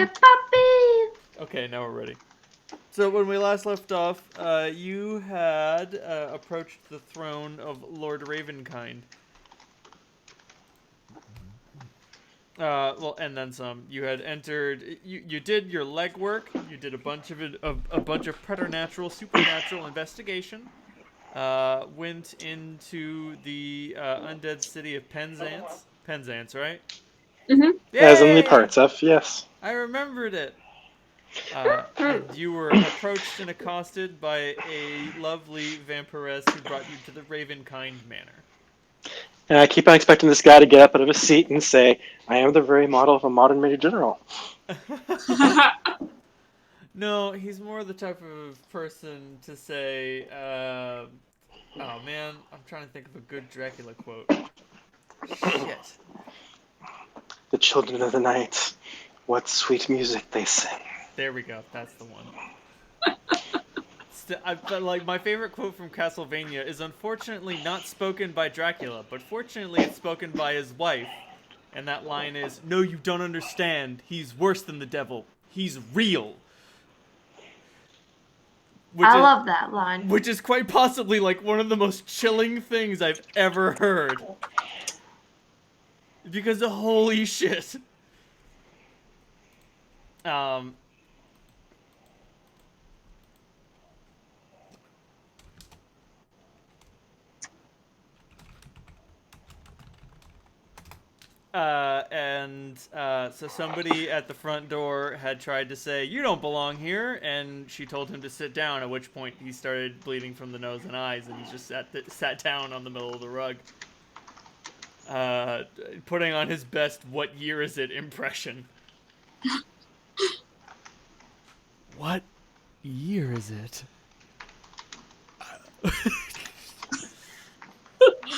Hey, puppies! Okay, now we're ready. So when we last left off, you had approached the throne of Lord Ravenkind. Well, and then some. You had entered. You did your legwork. You did a bunch of it, a bunch of preternatural, supernatural investigation. Went into the undead city of Penzance. Penzance, right? Mm-hmm. As in the Yay! parts of, yes. I remembered it. And you were approached and accosted by a lovely vampiress who brought you to the Ravenkind Manor. And I keep on expecting this guy to get up out of his seat and say, I am the very model of a modern Major General. No, he's more the type of person to say, oh man, I'm trying to think of a good Dracula quote. Shit. The children of the night, what sweet music they sing. There we go. That's the one. But like my favorite quote from Castlevania is unfortunately not spoken by Dracula, but fortunately it's spoken by his wife. And that line is, "No, you don't understand. He's worse than the devil. He's real." Which I is love that line. which is quite possibly like one of the most chilling things I've ever heard. Because of holy shit. Um so somebody at the front door had tried to say, "You don't belong here," and she told him to sit down. At which point he started bleeding from the nose and eyes, and he just sat down on the middle of the rug, uh, putting on his best "What year is it?" impression. What year is it?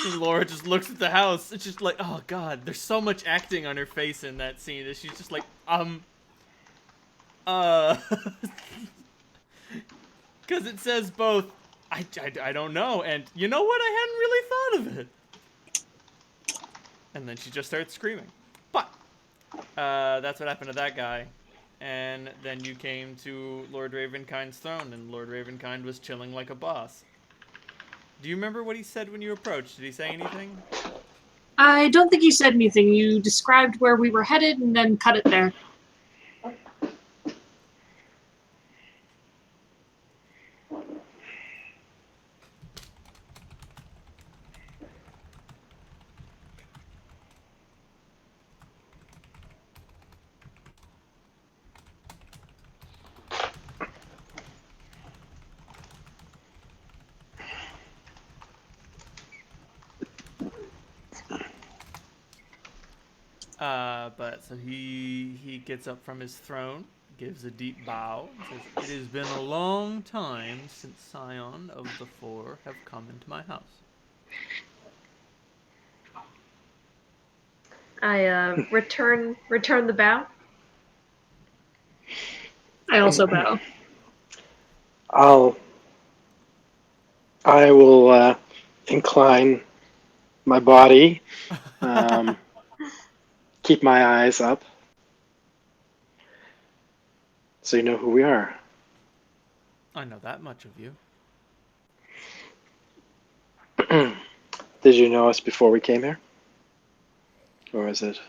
And Laura just looks at the house. It's just like, oh god, there's so much acting on her face in that scene that she's just like, because it says both, I don't know, and you know what, I hadn't really thought of it. And then she just starts screaming. But, that's what happened to that guy. And then you came to Lord Ravenkind's throne, and Lord Ravenkind was chilling like a boss. Do you remember what he said when you approached? Did he say anything? I don't think you said anything. You described where we were headed and then cut it there. But so he gets up from his throne, gives a deep bow, and says, "It has been a long time since Scion of the Four have come into my house." I return the bow. I also bow. I'll I will incline my body, um, keep my eyes up, so you know who we are. I know that much of you. Did you know us before we came here? Or is it?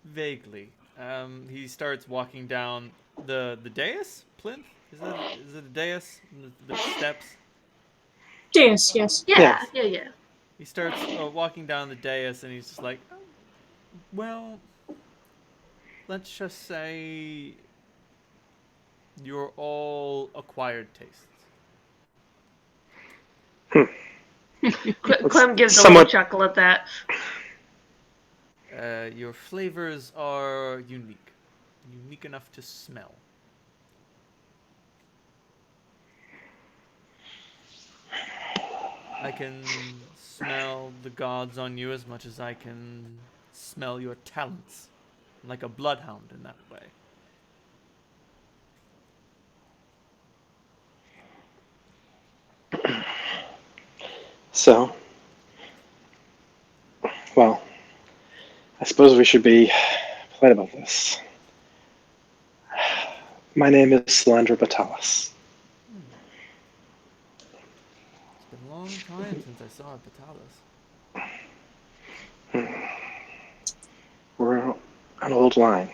Vaguely. He starts walking down the dais, plinth. Is it a dais? The steps. Deus, yes. Yeah, Yes. yeah. He starts walking down the dais, and he's just like, oh, well, let's just say you're all acquired tastes. Clem gives a little Somewhat. chuckle at that. Your flavors are unique enough to smell. I can smell the gods on you as much as I can smell your talents, like a bloodhound in that way. So, well, I suppose we should be polite about this. My name is Salandra Batalis. It's been a long time since I saw a Batalis. We're an old line.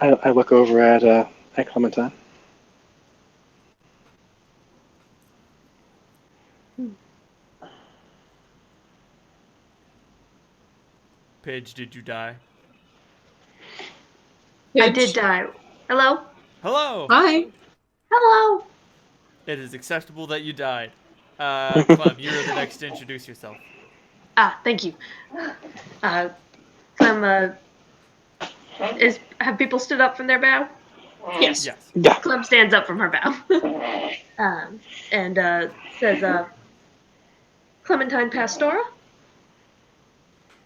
I look over at Clementine. Pidge, did you die? I did die. Hello? Hello! Hi. Hello? It is acceptable that you died. Clem, you're the next to introduce yourself. Ah, thank you. Clem, have people stood up from their bow? Yes. Yes. Yeah. Clem stands up from her bow. And says, Clementine Pastora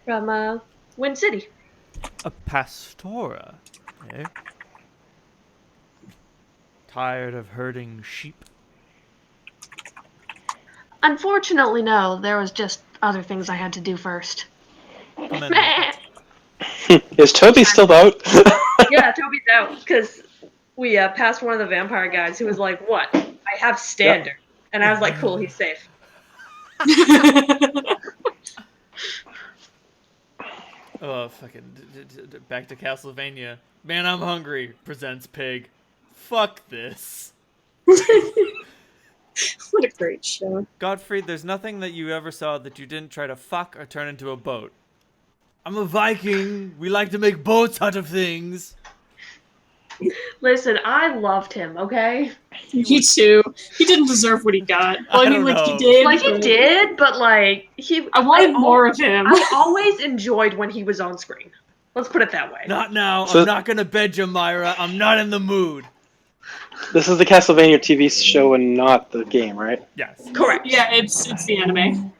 from Wind City. A pastora, eh? Tired of herding sheep? Unfortunately, no. There was just other things I had to do first. Commendable. Is Toby still out? Yeah, Toby's out because we passed one of the vampire guys who was like, "What? I have standard," and I was like, "Cool, he's safe." Oh, fucking back to Castlevania. Man, I'm hungry. Presents Pig. Fuck this. What a great show. Gottfried, there's nothing that you ever saw that you didn't try to fuck or turn into a boat. I'm a Viking. We like to make boats out of things. Listen, I loved him. Okay, Me too. He didn't deserve what he got. Well, I I mean, don't like, he know. did. like he but did, but like he. I wanted more of him. I always enjoyed when he was on screen. Let's put it that way. Not now. So- I'm not gonna bed you, Myra. I'm not in the mood. This is the Castlevania TV show and not the game, right? Yes. Correct. Yeah, it's the anime.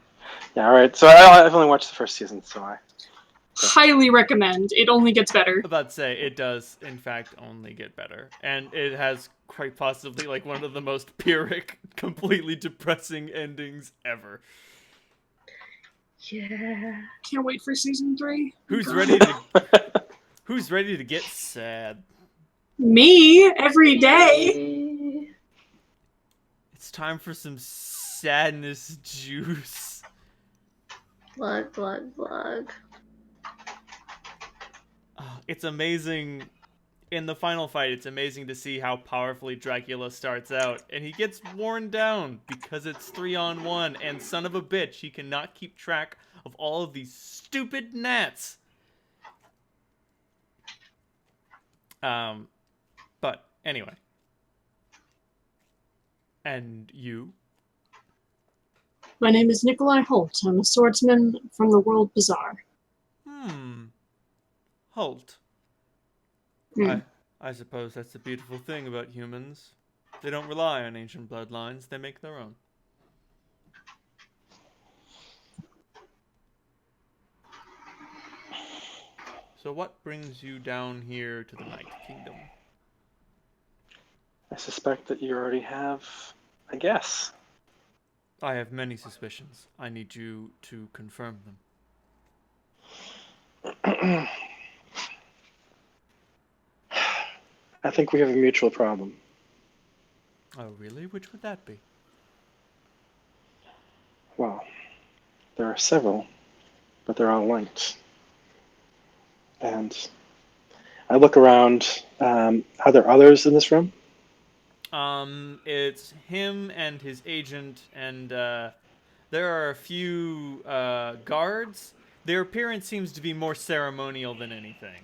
Yeah, all right. So I've only watched the first season, so I. Highly recommend. It only gets better. About to say, it does, in fact, only get better. And it has quite possibly, like, one of the most pyrrhic, completely depressing endings ever. Yeah. Can't wait for season 3. Who's God. ready to get sad? Me every day. It's time for some sadness juice. Blood, blood, blood. Oh, it's amazing. In the final fight, it's amazing to see how powerfully Dracula starts out, and he gets worn down because it's 3-on-1, and son of a bitch, he cannot keep track of all of these stupid gnats. But anyway. And you? My name is Nikolai Holt. I'm a swordsman from the World Bazaar. Holt. Hmm. I suppose that's the beautiful thing about humans. They don't rely on ancient bloodlines, they make their own. So what brings you down here to the Night Kingdom? I suspect that you already have a guess. I have many suspicions. I need you to confirm them. I think we have a mutual problem. Oh, really? Which would that be? Well, there are several, but they're all linked. And I look around. Are there others in this room? It's him and his agent, and there are a few guards. Their appearance seems to be more ceremonial than anything.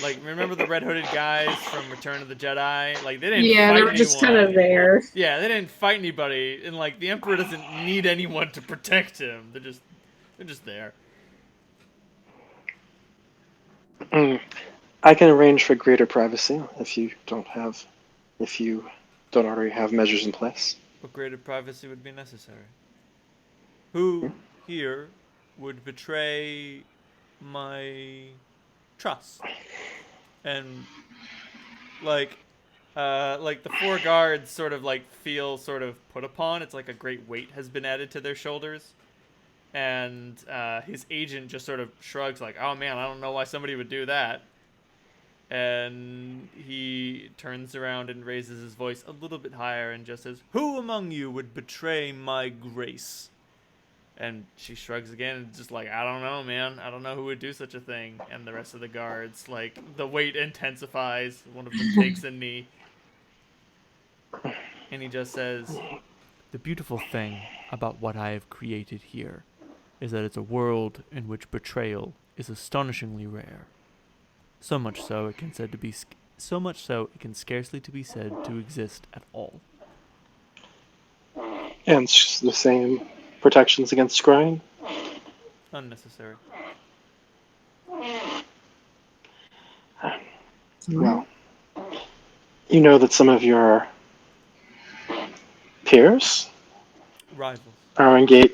Like, remember the red-hooded guys from Return of the Jedi? Like, they didn't Yeah, fight they were just kind anyone. of there. Yeah, they didn't fight anybody, and like the Emperor doesn't need anyone to protect him. They're just there. I can arrange for greater privacy if you don't already have measures in place. But greater privacy would be necessary. Who here would betray my trust? And like, like the four guards sort of like feel sort of put upon. It's like a great weight has been added to their shoulders. And his agent just sort of shrugs like, oh man, I don't know why somebody would do that. And he turns around and raises his voice a little bit higher and just says, who among you would betray my grace? And she shrugs again and just like, I don't know, man. I don't know who would do such a thing. And the rest of the guards, like, the weight intensifies. One of them takes a knee. And he just says, the beautiful thing about what I have created here is that it's a world in which betrayal is astonishingly rare. So much so it can scarcely to be said to exist at all. And it's the same protections against scrying? Unnecessary. Well, you know that some of your peers Rivals. are engaged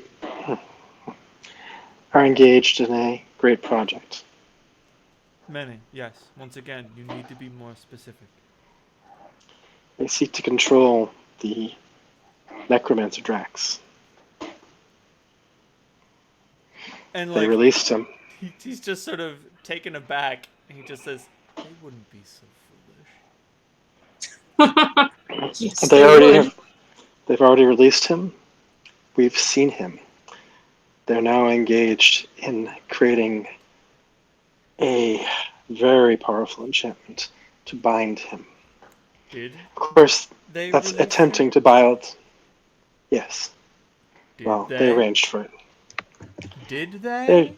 in a great project. Many, yes. Once again, you need to be more specific. They seek to control the necromancer Drax. And They like released him. he's just sort of taken aback, and he just says, "They wouldn't be so foolish." Yes, They they already would. they've already released him. We've seen him. They're now engaged in creating a very powerful enchantment to bind him. Did Of course, they that's release attempting him? to bind. Yes. Did Well, they they? arranged for it. Did They, they?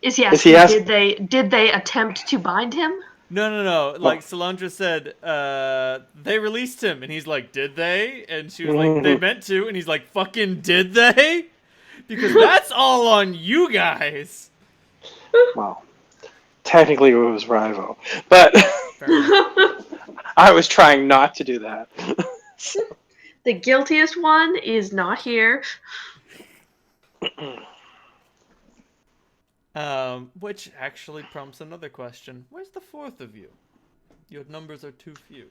Is he Is he asking, ask? did they attempt to bind him? No. Oh. Like Solandra said, they released him, and he's like, "Did they?" And she was like, "They Mhm. meant to," and he's like, "Fucking did they?" Because that's all on you guys. Well, technically it was Rivo, but Fair enough. I was trying not to do that. The guiltiest one is not here. Which actually prompts another question. Where's the fourth of you? Your numbers are too few.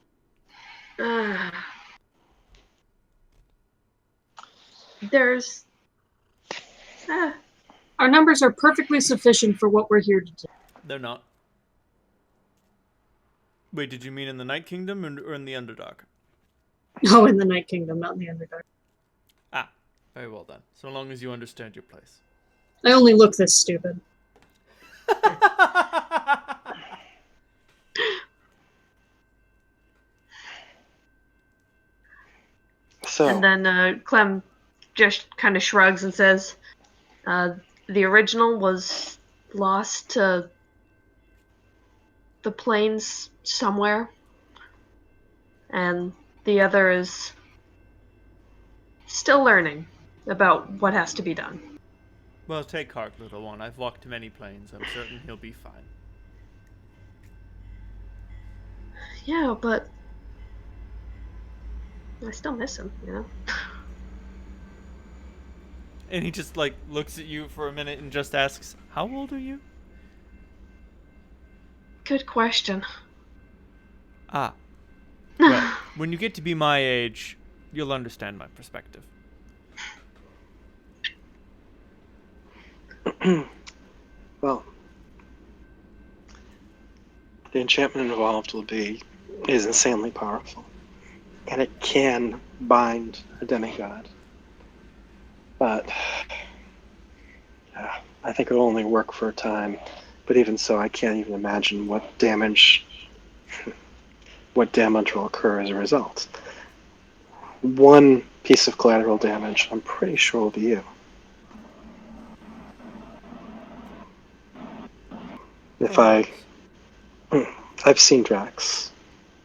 There's. Our numbers are perfectly sufficient for what we're here to do. They're not. Wait, did you mean in the Night Kingdom or in the Underdark? Oh, in the Night Kingdom, not in the Underdark. Ah, very well then. So long as you understand your place. I only look this stupid. So, And then Clem just kind of shrugs and says, the original was lost to the plains somewhere, and the other is still learning about what has to be done. Well, take heart, little one. I've walked many planes. I'm certain he'll be fine. Yeah, but I still miss him, you know? And he just, like, looks at you for a minute and just asks, how old are you? Good question. Ah. Well, when you get to be my age, you'll understand my perspective. well, the enchantment involved is insanely powerful, and it can bind a demigod. But I think it'll only work for a time. But even so, I can't even imagine what damage will occur as a result. One piece of collateral damage, I'm pretty sure will be you. I've seen Drax.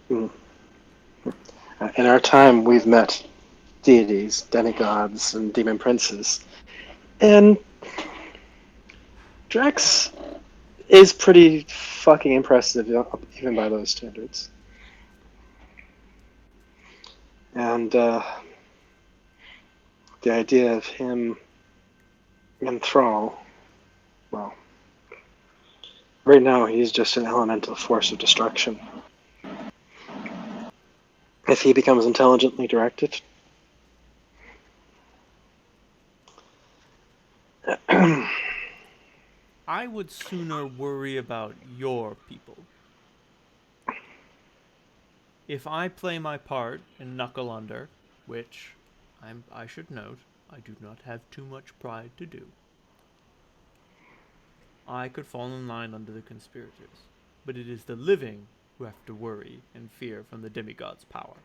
In our time, we've met deities, demigods, and demon princes, and Drax is pretty fucking impressive, even by those standards. And the idea of him in Thrall, well, Right now, he's just an elemental force of destruction. If he becomes intelligently directed, I would sooner worry about your people. If I play my part and knuckle under, which I should note, I do not have too much pride to do, I could fall in line under the conspirators. But it is the living who have to worry and fear from the demigod's power.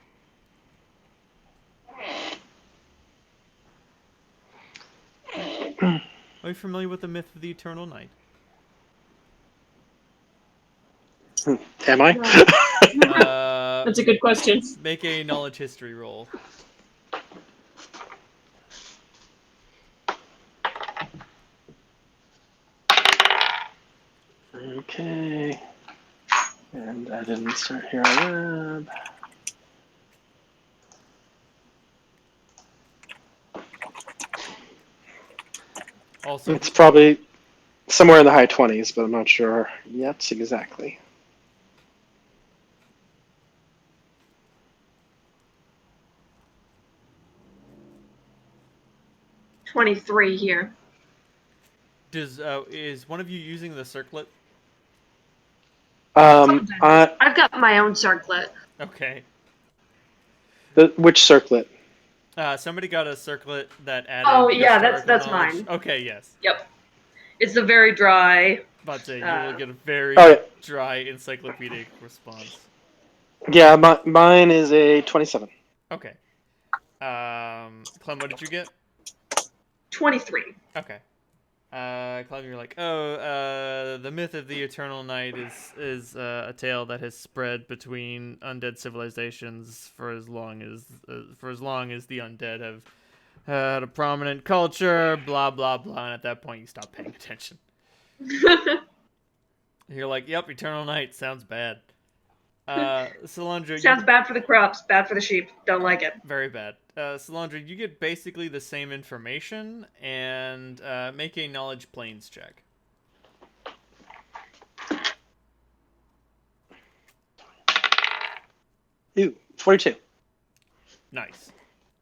Are you familiar with the myth of the eternal night? am I? That's a good question. Make a knowledge history roll. Okay. And I didn't start here on web. Also, It's probably somewhere in the high 20s, but I'm not sure yet exactly. $23 here. is one of you using the circlet? I've got my own circlet. Okay. Which circlet? Somebody got a circlet that added. Oh, yeah, historical that's knowledge. mine. Okay, yes. Yep. It's the very dry. But you will get a very dry encyclopedic response. Yeah, mine is a 27. Okay. Clem, what did you get? 23. Okay. Clem, you're like, the myth of the eternal night is a tale that has spread between undead civilizations for as long as the undead have had a prominent culture. Blah blah blah. And at that point, you stop paying attention. You're like, yep, eternal night sounds bad. Solandra, Sounds bad for the crops, bad for the sheep. Don't like it. very bad. Solandra, you get basically the same information and make a knowledge planes check. Ooh, 42. Nice.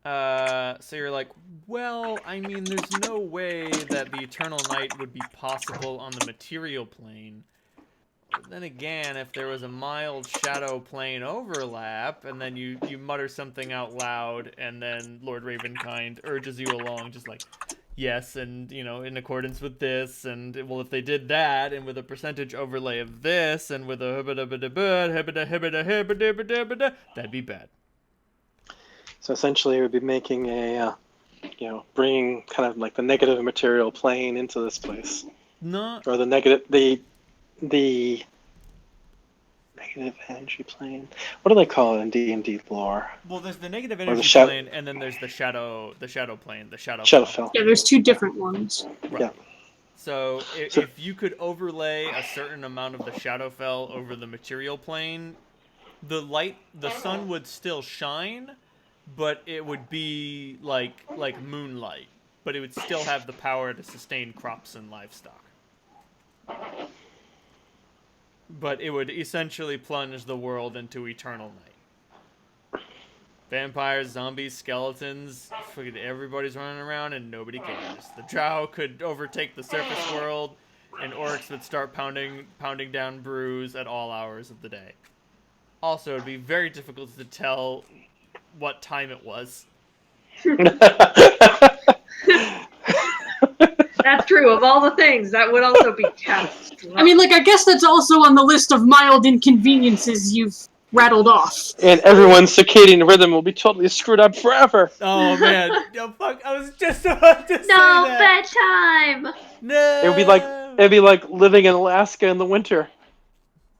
So you're like, well, I mean, there's no way that the eternal night would be possible on the material plane. But then again, if there was a mild shadow plane overlap, and then you mutter something out loud, and then Lord Ravenkind urges you along, just like, yes, and, in accordance with this, and, well, if they did that, and with a percentage overlay of this, and with a that'd be bad. So essentially, it would be making a, bringing kind of like the negative material plane into this place. Not Or the negative energy plane. What do they call it in D&D lore? well, there's the negative the energy shadow- plane, and then there's the shadow plane, the shadow. Shadowfell. Yeah, there's two different ones. Right. Yeah. So if you could overlay a certain amount of the Shadowfell over the material plane, the sun would still shine, but it would be like moonlight, but it would still have the power to sustain crops and livestock. But it would essentially plunge the world into eternal night. Vampires, zombies, skeletons, everybody's running around and nobody cares. The drow could overtake the surface world, and orcs would start pounding down brews at all hours of the day. Also, it'd be very difficult to tell what time it was. That's true. Of all the things, that would also be catastrophic. I mean, I guess that's also on the list of mild inconveniences you've rattled off. And everyone's circadian rhythm will be totally screwed up forever. Oh man, fuck! I was just about to say that. Bedtime. No. It'd be like living in Alaska in the winter.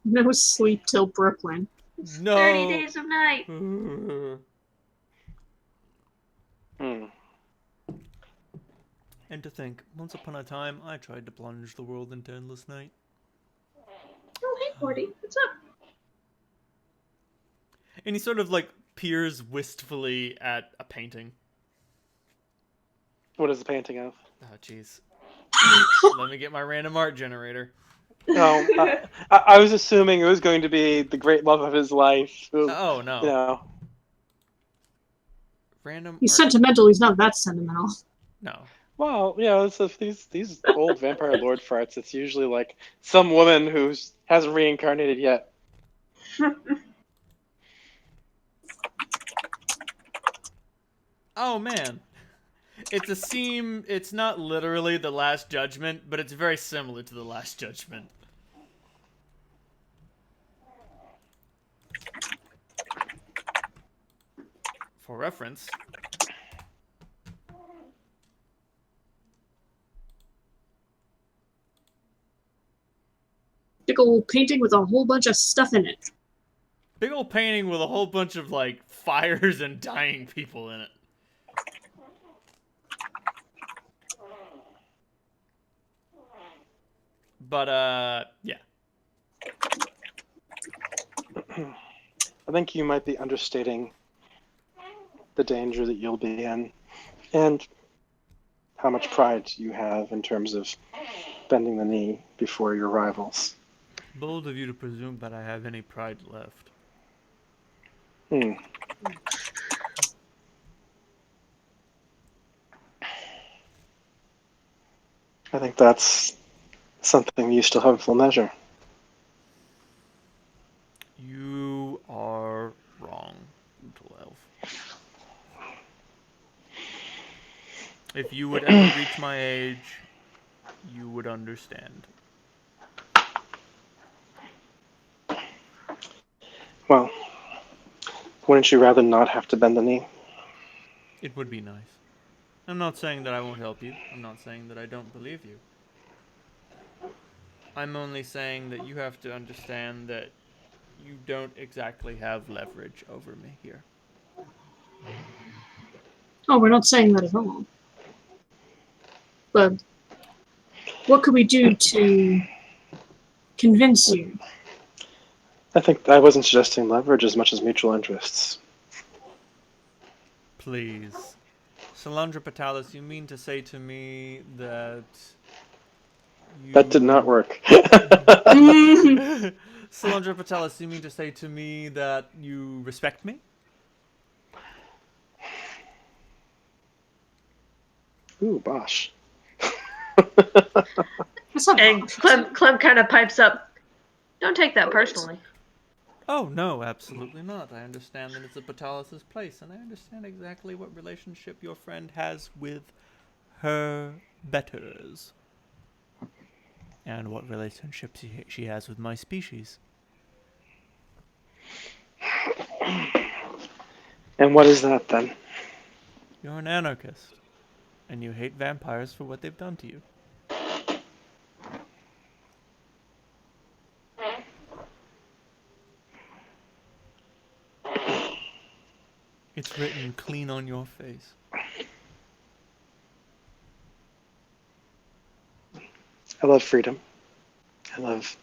No sleep till Brooklyn. No. 30 days of night. And to think, once upon a time, I tried to plunge the world into endless night. Oh, hey, Gordy. What's up? And he sort of peers wistfully at a painting. What is the painting of? Oh, jeez. Let me get my random art generator. No, I was assuming it was going to be the great love of his life. Who, Oh, you no. know, Random He's art. sentimental. He's not that sentimental. No. well, it's these old vampire lord farts. It's usually like some woman who hasn't reincarnated yet. Oh, man. It's not literally the Last Judgment, but it's very similar to the Last Judgment. For reference, Big old painting with a whole bunch of stuff in it. big old painting with a whole bunch of, like, fires and dying people in it. But, yeah. I think you might be understating the danger that you'll be in, and how much pride you have in terms of bending the knee before your rivals. Bold of you to presume that I have any pride left. Hmm. I think that's something you still have in full measure. You are wrong, little elf. If you would ever reach my age, you would understand. Well, wouldn't you rather not have to bend the knee? It would be nice. I'm not saying that I won't help you. I'm not saying that I don't believe you. I'm only saying that you have to understand that you don't exactly have leverage over me here. Oh, we're not saying that at all. But what could we do to convince you? I think I wasn't suggesting leverage as much as mutual interests. Please. Salandra Patalis, you mean to say to me that you... That did not work. Salandra Patalis, you mean to say to me that you respect me? Ooh, Bosh. That's not And harsh. Clem kind of pipes up. Don't take that personally. Oh, no, absolutely not. I understand that it's a Patalis' place, and I understand exactly what relationship your friend has with her betters. And what relationship she has with my species. And what is that then? You're an anarchist, and you hate vampires for what they've done to you. It's written clean on your face. I love freedom. I love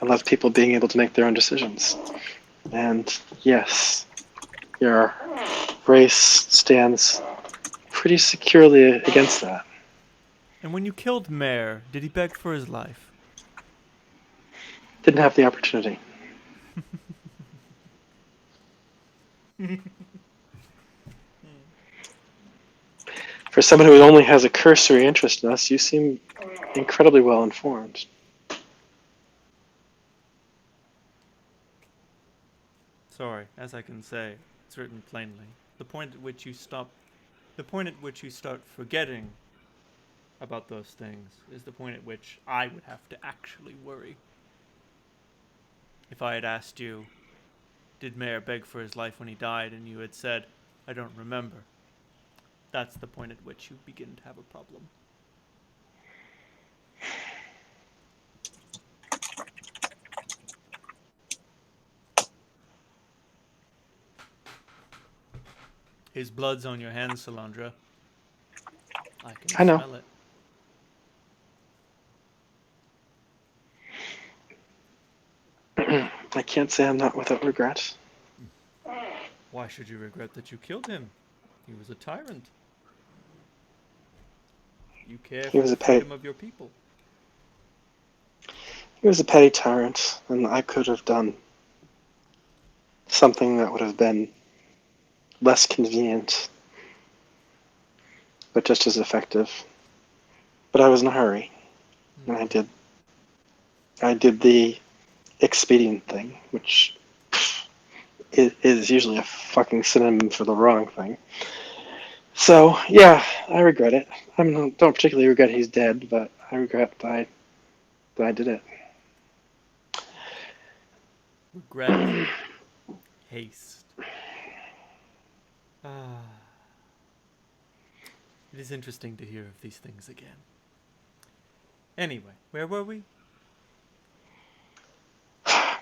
I love people being able to make their own decisions. And yes, your race stands pretty securely against that. And when you killed Mare, did he beg for his life? Didn't have the opportunity. For someone who only has a cursory interest in us, you seem incredibly well informed. Sorry, as I can say, it's written plainly. The point at which you start forgetting about those things is the point at which I would have to actually worry. If I had asked you, did Mayer beg for his life when he died, and you had said, I don't remember, that's the point at which you begin to have a problem. His blood's on your hands, Salandra. I can I know. smell it. I can't say I'm not without regret. Why should you regret that you killed him? He was a tyrant. You care He for was the a petty. freedom of your people. He was a petty tyrant, and I could have done something that would have been less convenient, but just as effective. But I was in a hurry, and I did the expedient thing, which is usually a fucking synonym for the wrong thing. So yeah, I regret it. Don't particularly regret he's dead, but I regret that I did it. Regret. Haste. Ah. It is interesting to hear of these things again. Anyway, where were we?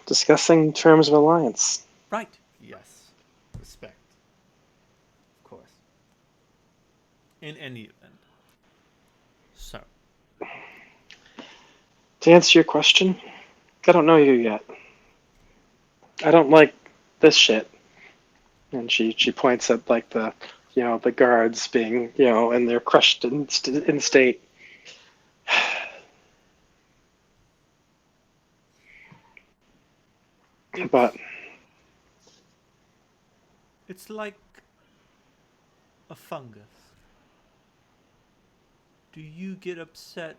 Discussing terms of alliance. Right. Yes. Respect. Of course. In any event. So. To answer your question, I don't know you yet. I don't like this shit. And she points at like the guards being and they're crushed in state. But It's like a fungus. Do you get upset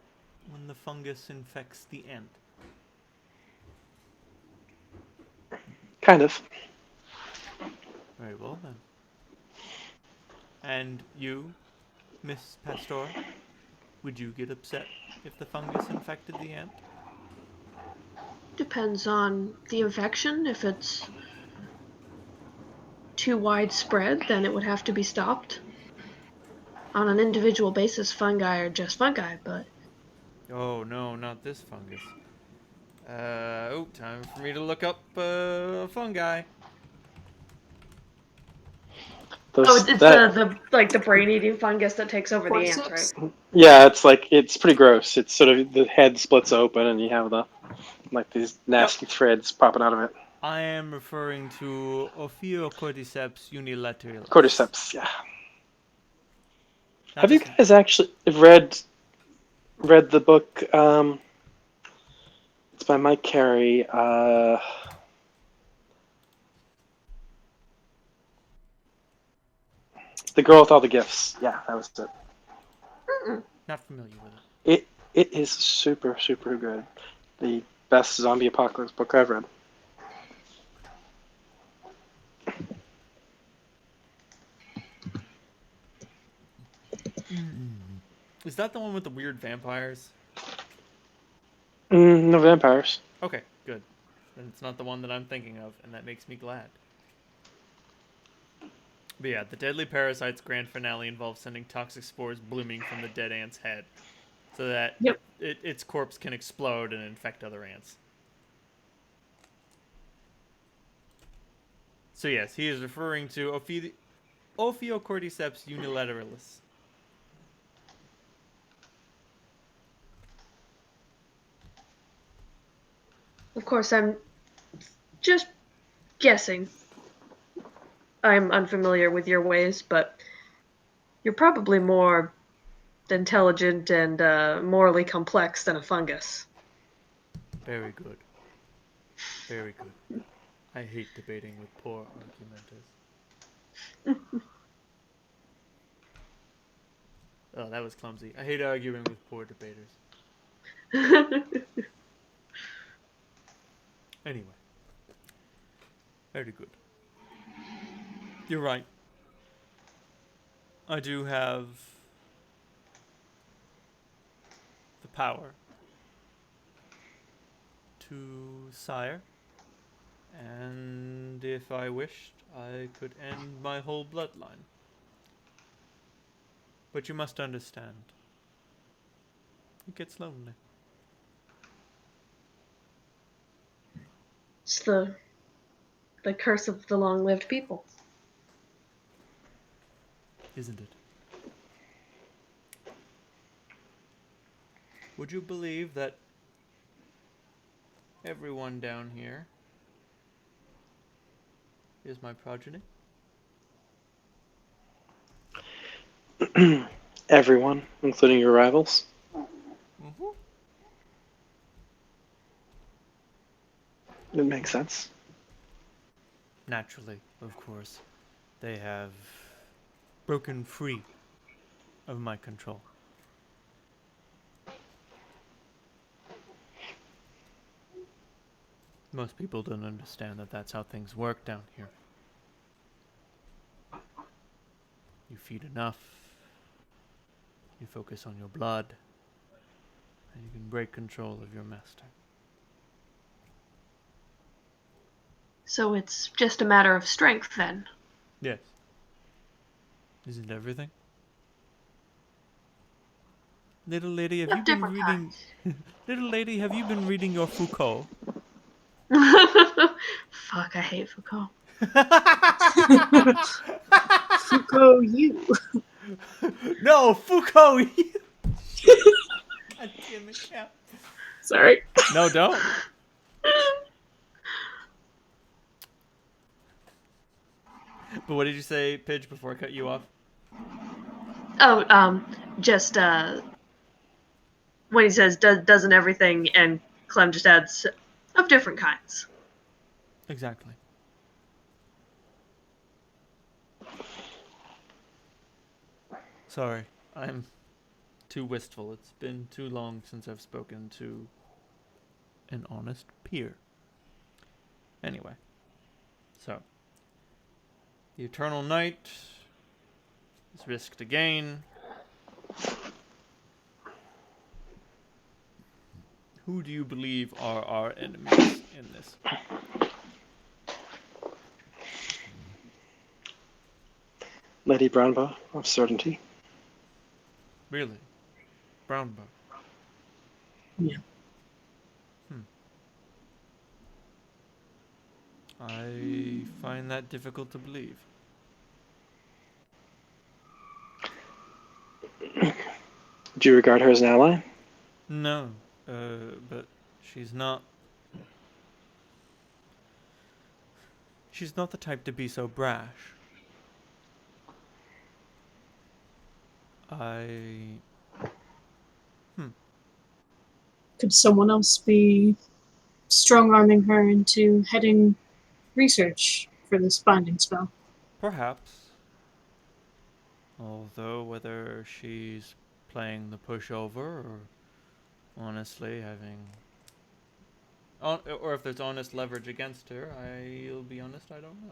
when the fungus infects the ant? kind of. Very well then. And you, Miss Pastor, would you get upset if the fungus infected the ant? Depends on the infection. If it's too widespread, then it would have to be stopped. On an individual basis, fungi are just fungi, but Oh no, not this fungus. Time for me to look up fungi. oh, Those it's that the brain-eating fungus that takes over the ants, right? Cordyceps? Yeah, it's pretty gross. It's sort of the head splits open and you have these Yep. nasty threads popping out of it. I am referring to Ophiocordyceps unilateralis. Cordyceps, yeah. Not Have you just guys actually read the book? It's by Mike Carey. The Girl with All the Gifts. Yeah, that was it. Mm-mm. not familiar with it. It is super super good. The best zombie apocalypse book I've read. Is that the one with the weird vampires? No vampires. Okay, good. Then it's not the one that I'm thinking of, and that makes me glad. But yeah, the Deadly Parasite's grand finale involves sending toxic spores blooming from the dead ant's head, so that Yep. its corpse can explode and infect other ants. So yes, he is referring to Ophiocordyceps unilateralis. Of course, I'm just guessing. I'm unfamiliar with your ways, but you're probably more intelligent and morally complex than a fungus. Very good. Very good. I hate debating with poor argumenters. Oh, that was clumsy. I hate arguing with poor debaters. Anyway. Very good. You're right. I do have the power to sire, and if I wished, I could end my whole bloodline. But you must understand, it gets lonely. It's the curse of the long-lived people. Isn't it? Would you believe that everyone down here is my progeny? everyone, including your rivals? Mm-hmm. It makes sense. Naturally, of course, they have broken free of my control. Most people don't understand that that's how things work down here. You feed enough, you focus on your blood, and you can break control of your master. So it's just a matter of strength then. Yes. Isn't everything? Little lady, have you Of been different reading... Little lady, have you been reading your Foucault? kinds. Fuck, I hate Foucault. Foucault, you. No, Foucault! Shit. God damn it, Cap. Sorry. No, don't. But what did you say, Pidge, before I cut you off? Oh, just when he says doesn't everything, and Clem just adds of different kinds. Exactly. Sorry, I'm too wistful. It's been too long since I've spoken to an honest peer. Anyway, so the eternal night is risked again. Who do you believe are our enemies in this? Lady Brownbow of Certainty. Really? Brownbow. Yeah. I find that difficult to believe. Do you regard her as an ally? No, but she's not. She's not the type to be so brash. I. Could someone else be strong arming her into heading research for this binding spell? Perhaps. Although, whether she's playing the pushover or honestly having. Or if there's honest leverage against her, I'll be honest, I don't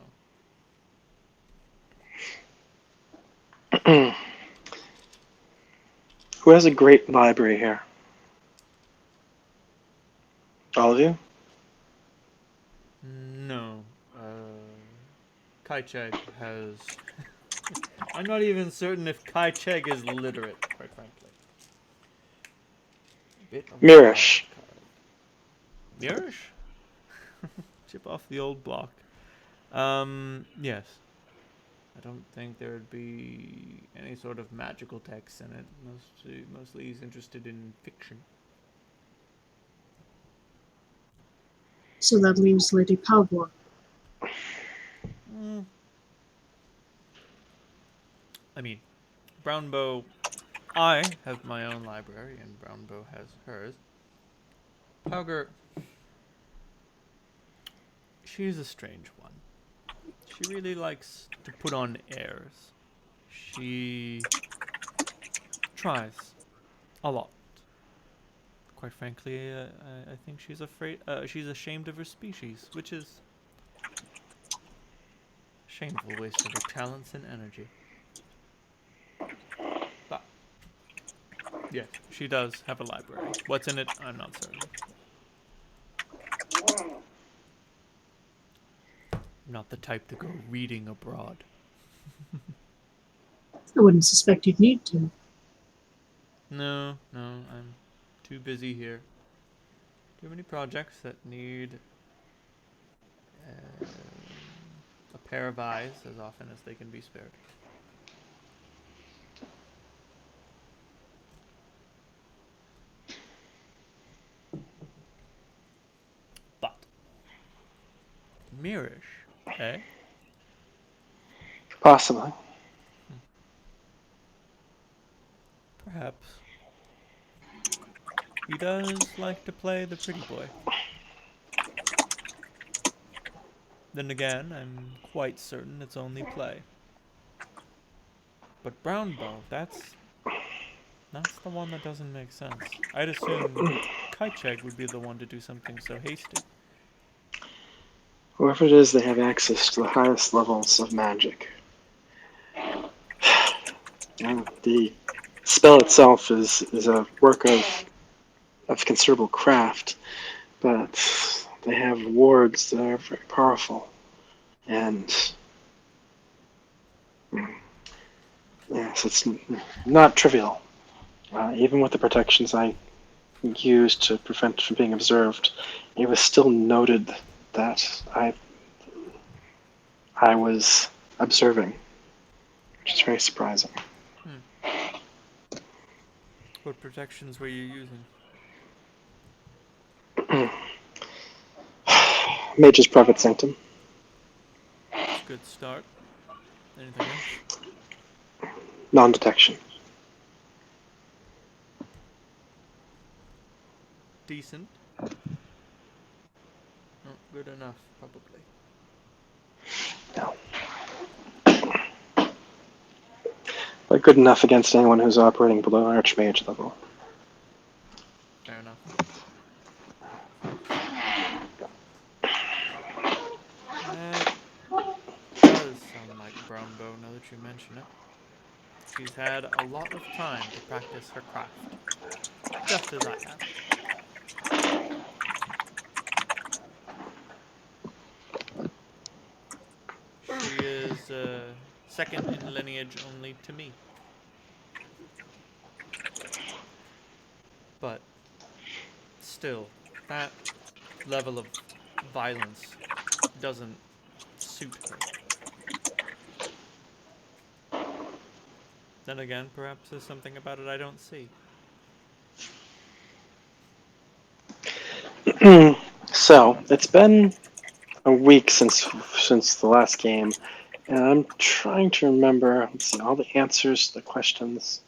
know. Who has a great library here? All of you? No. Kai Chegg has. I'm not even certain if Kai Chegg is literate, quite frankly. Bit of a Mirish. wild card. Mirish? Chip off the old block. Yes. I don't think there would be any sort of magical text in it. Mostly he's interested in fiction. So that leaves Lady Palvor. I mean, Brownbow. I have my own library, and Brownbow has hers. Pauger. She's a strange one. She really likes to put on airs. She tries a lot. Quite frankly, I think she's afraid. She's ashamed of her species, which is a shameful waste of her talents and energy. But yes, she does have a library. What's in it, I'm not certain. I'm not the type to go reading abroad. I wouldn't suspect you'd need to. No, I'm too busy here. Do you have any projects that need a pair of eyes as often as they can be spared? But Mirish, eh? Possibly. He does like to play the pretty boy. Then again, I'm quite certain it's only play. But Brownbow, that's the one that doesn't make sense. I'd assume Kaicheg would be the one to do something so hasty. Whoever it is, they have access to the highest levels of magic. And the spell itself is a work of considerable craft, but they have wards that are very powerful. And yes, it's not trivial. Even with the protections I used to prevent from being observed, it was still noted that I was observing, which is very surprising. What protections were you using? Mage's Private Sanctum. It's a good start. Anything else? Non-detection. Decent. Not good enough, probably. No. But good enough against anyone who's operating below Archmage level. Fair enough. That does sound like Brownbow now that you mention it. She's had a lot of time to practice her craft. Just as I have. She is second in lineage only to me. But still, that level of violence doesn't suit her. Then again, perhaps there's something about it I don't see. So, it's been a week since the last game, and I'm trying to remember. Let's see, all the answers to the questions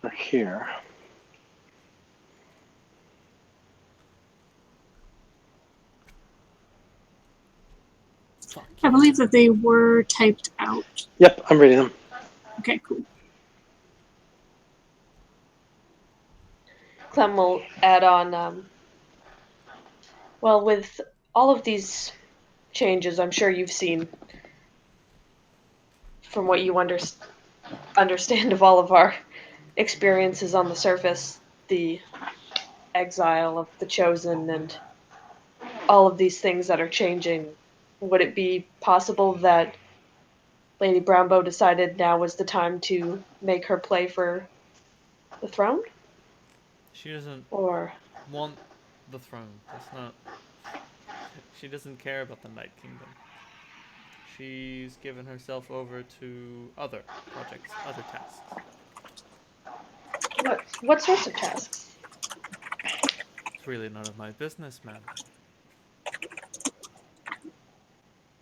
are here. Fuck I believe that they were typed out. Yep, I'm reading them. Okay, cool. Clem will add on. Well, with all of these changes, I'm sure you've seen, from what you understand of all of our experiences on the surface, the exile of the chosen and all of these things that are changing. Would it be possible that Lady Brownbow decided now was the time to make her play for the throne? She doesn't Or want the throne. That's not... She doesn't care about the Night Kingdom. She's given herself over to other projects, other tasks. what sorts of tasks? It's really none of my business, man.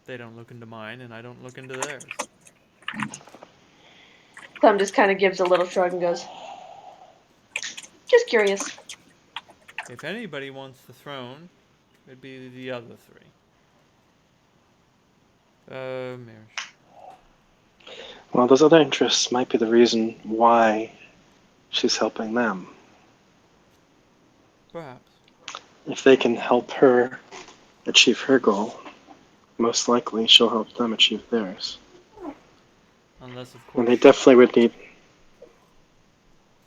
They don't look into mine, and I don't look into theirs. Clem just kind of gives a little shrug and goes, just curious. If anybody wants the throne, it'd be the other three. Mirish. Well, those other interests might be the reason why she's helping them. Perhaps. If they can help her achieve her goal, most likely she'll help them achieve theirs. Unless, of And course... they definitely would need...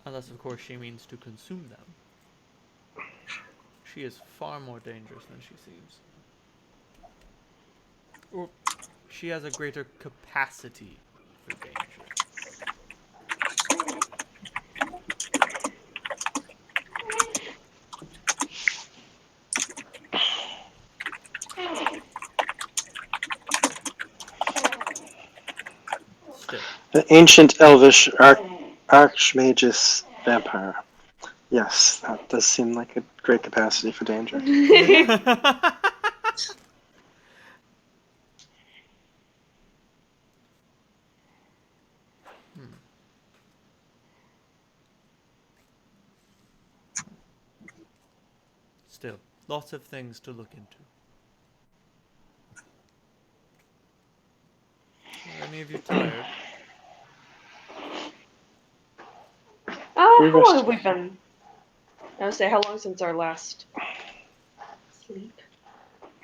Unless, of course, she means to consume them. She is far more dangerous than she seems. Or she has a greater capacity for danger. Still. The ancient elvish archmagus vampire. Yes, that does seem like a great capacity for danger. Still, lots of things to look into. Are any of you tired? We How long rest. have we been? I would say, how long since our last sleep?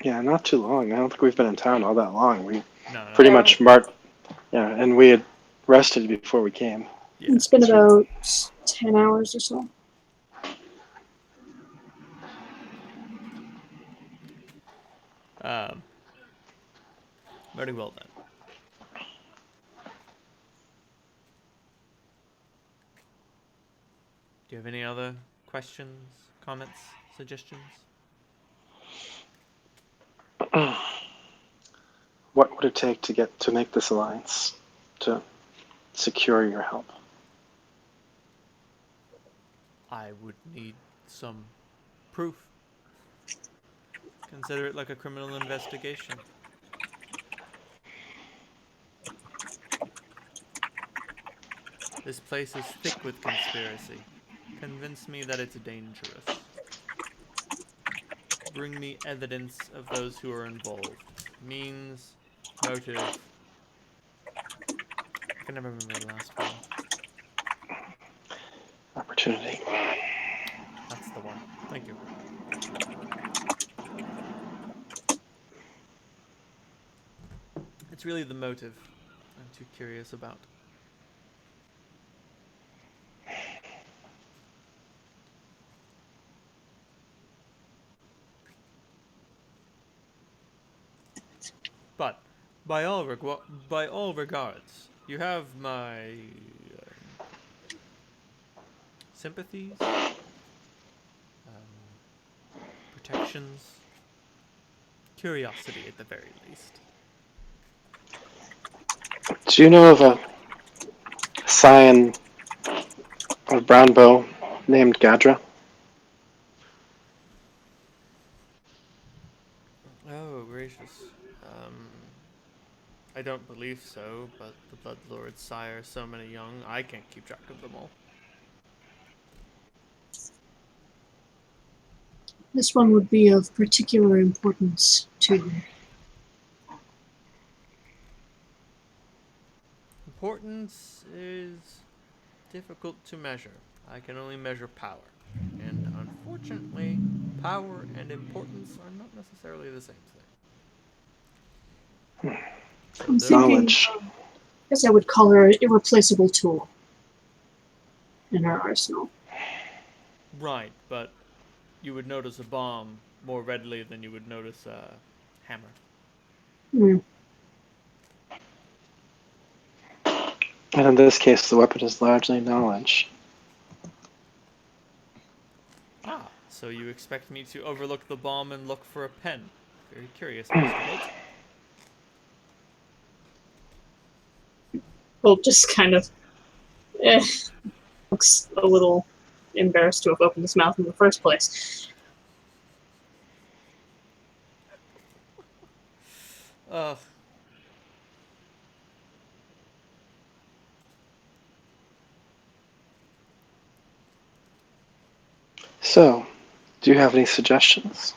Yeah, not too long. I don't think we've been in town all that long. We No. pretty Yeah. much marked. Yeah, and we had rested before we came. Yeah. It's been about 10 hours or so. Very well then. Do you have any other questions, comments, suggestions? What would it take to make this alliance, to secure your help? I would need some proof. Consider it like a criminal investigation. This place is thick with conspiracy. Convince me that it's dangerous. Bring me evidence of those who are involved. Means, motive. I can never remember the last one. Opportunity. That's the one. Thank you. It's really the motive I'm too curious about. But by all regards, you have my sympathies, protections, curiosity at the very least. Do you know of a scion of Brown Bow named Gadra? Oh, gracious. I don't believe so, but the Blood Lords sire so many young, I can't keep track of them all. This one would be of particular importance to him. Importance is difficult to measure. I can only measure power. And unfortunately, power and importance are not necessarily the same thing. So I'm those- thinking, Knowledge. I guess I would call her an irreplaceable tool in our arsenal. Right, but you would notice a bomb more readily than you would notice a hammer. Hmm. And in this case, the weapon is largely knowledge. Ah, so you expect me to overlook the bomb and look for a pen? Very curious, Mr. Holt. Well, just kind of looks a little embarrassed to have opened his mouth in the first place. Ugh. So, do you have any suggestions?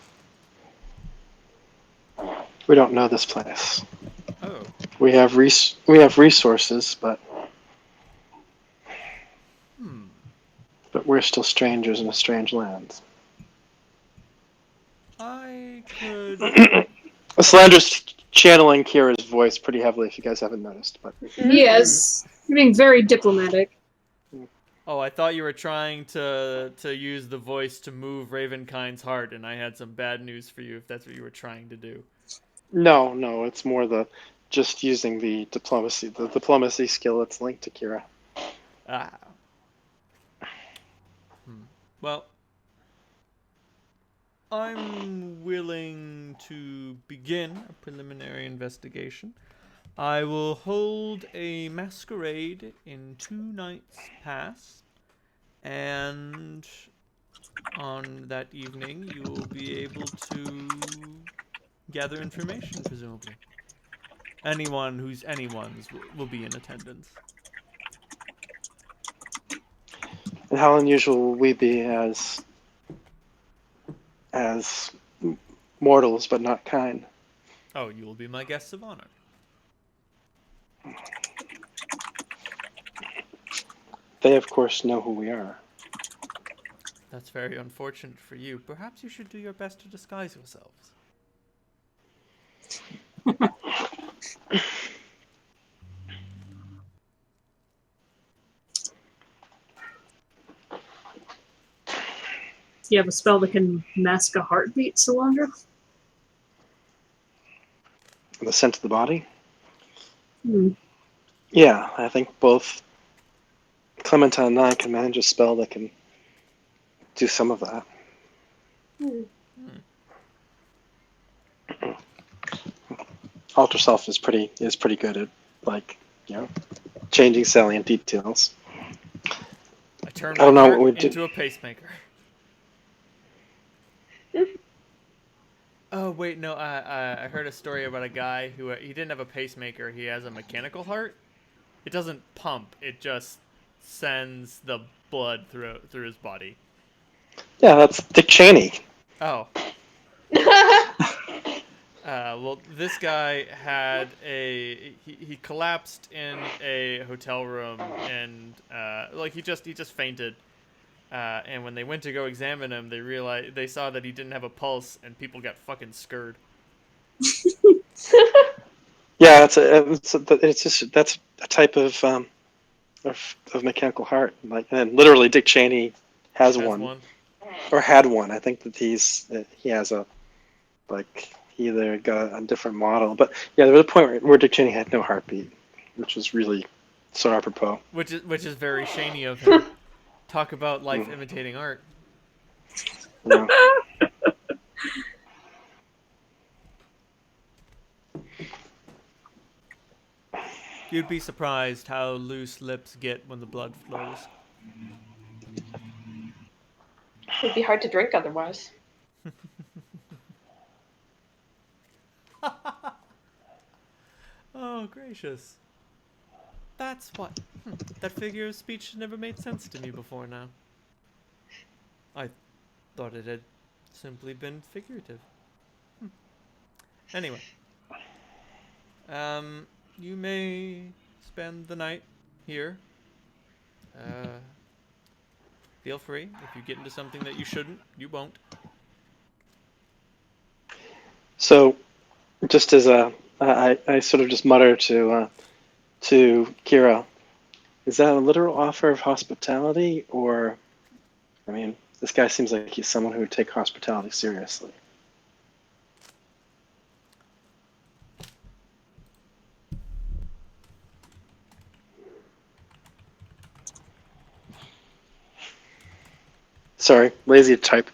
We don't know this place. Oh. We have resources, but we're still strangers in a strange land. I could... Slander's channeling Kira's voice pretty heavily, if you guys haven't noticed. But Yes, you're being very diplomatic. Oh, I thought you were trying to use the voice to move Ravenkind's heart, and I had some bad news for you if that's what you were trying to do. no, it's more just using the diplomacy skill that's linked to Kira. Ah. Well, I'm willing to begin a preliminary investigation. I will hold a masquerade in 2 nights past, and on that evening you will be able to gather information, presumably. Anyone who's anyone's will be in attendance. And how unusual will we be as as mortals, but not kind. Oh, you will be my guests of honor. They, of course, know who we are. That's very unfortunate for you. Perhaps you should do your best to disguise yourselves. Do you have a spell that can mask a heartbeat, Solandra? The scent of the body? Hmm. Yeah, I think both Clementine and I can manage a spell that can do some of that. Hmm. Alter Self is pretty good at, like, changing salient details. I turn I my don't know what heart we did. into a pacemaker. Oh wait, no. I heard a story about a guy who he didn't have a pacemaker. He has a mechanical heart. It doesn't pump. It just sends the blood through his body. Yeah, that's Dick Cheney. Oh. Well, this guy had he collapsed in a hotel room and like he just fainted. And when they went to go examine him, they saw that he didn't have a pulse, and people got fucking scared. Yeah, it's just that's a type of mechanical heart. Like, and literally, Dick Cheney has one or had one. I think that he has a, like, he either got a different model, but yeah, there was a point where Dick Cheney had no heartbeat, which was really so apropos. Which is very Shaney of him. Talk about life Mm. imitating art. Yeah. You'd be surprised how loose lips get when the blood flows. It'd be hard to drink otherwise. Oh, gracious. That's what. That figure of speech never made sense to me before now. I thought it had simply been figurative. Anyway. You may spend the night here. Feel free. If you get into something that you shouldn't, you won't. So, just as I sort of just mutter to Kira, is that a literal offer of hospitality, or, I mean, this guy seems like he's someone who would take hospitality seriously. Sorry, lazy to type.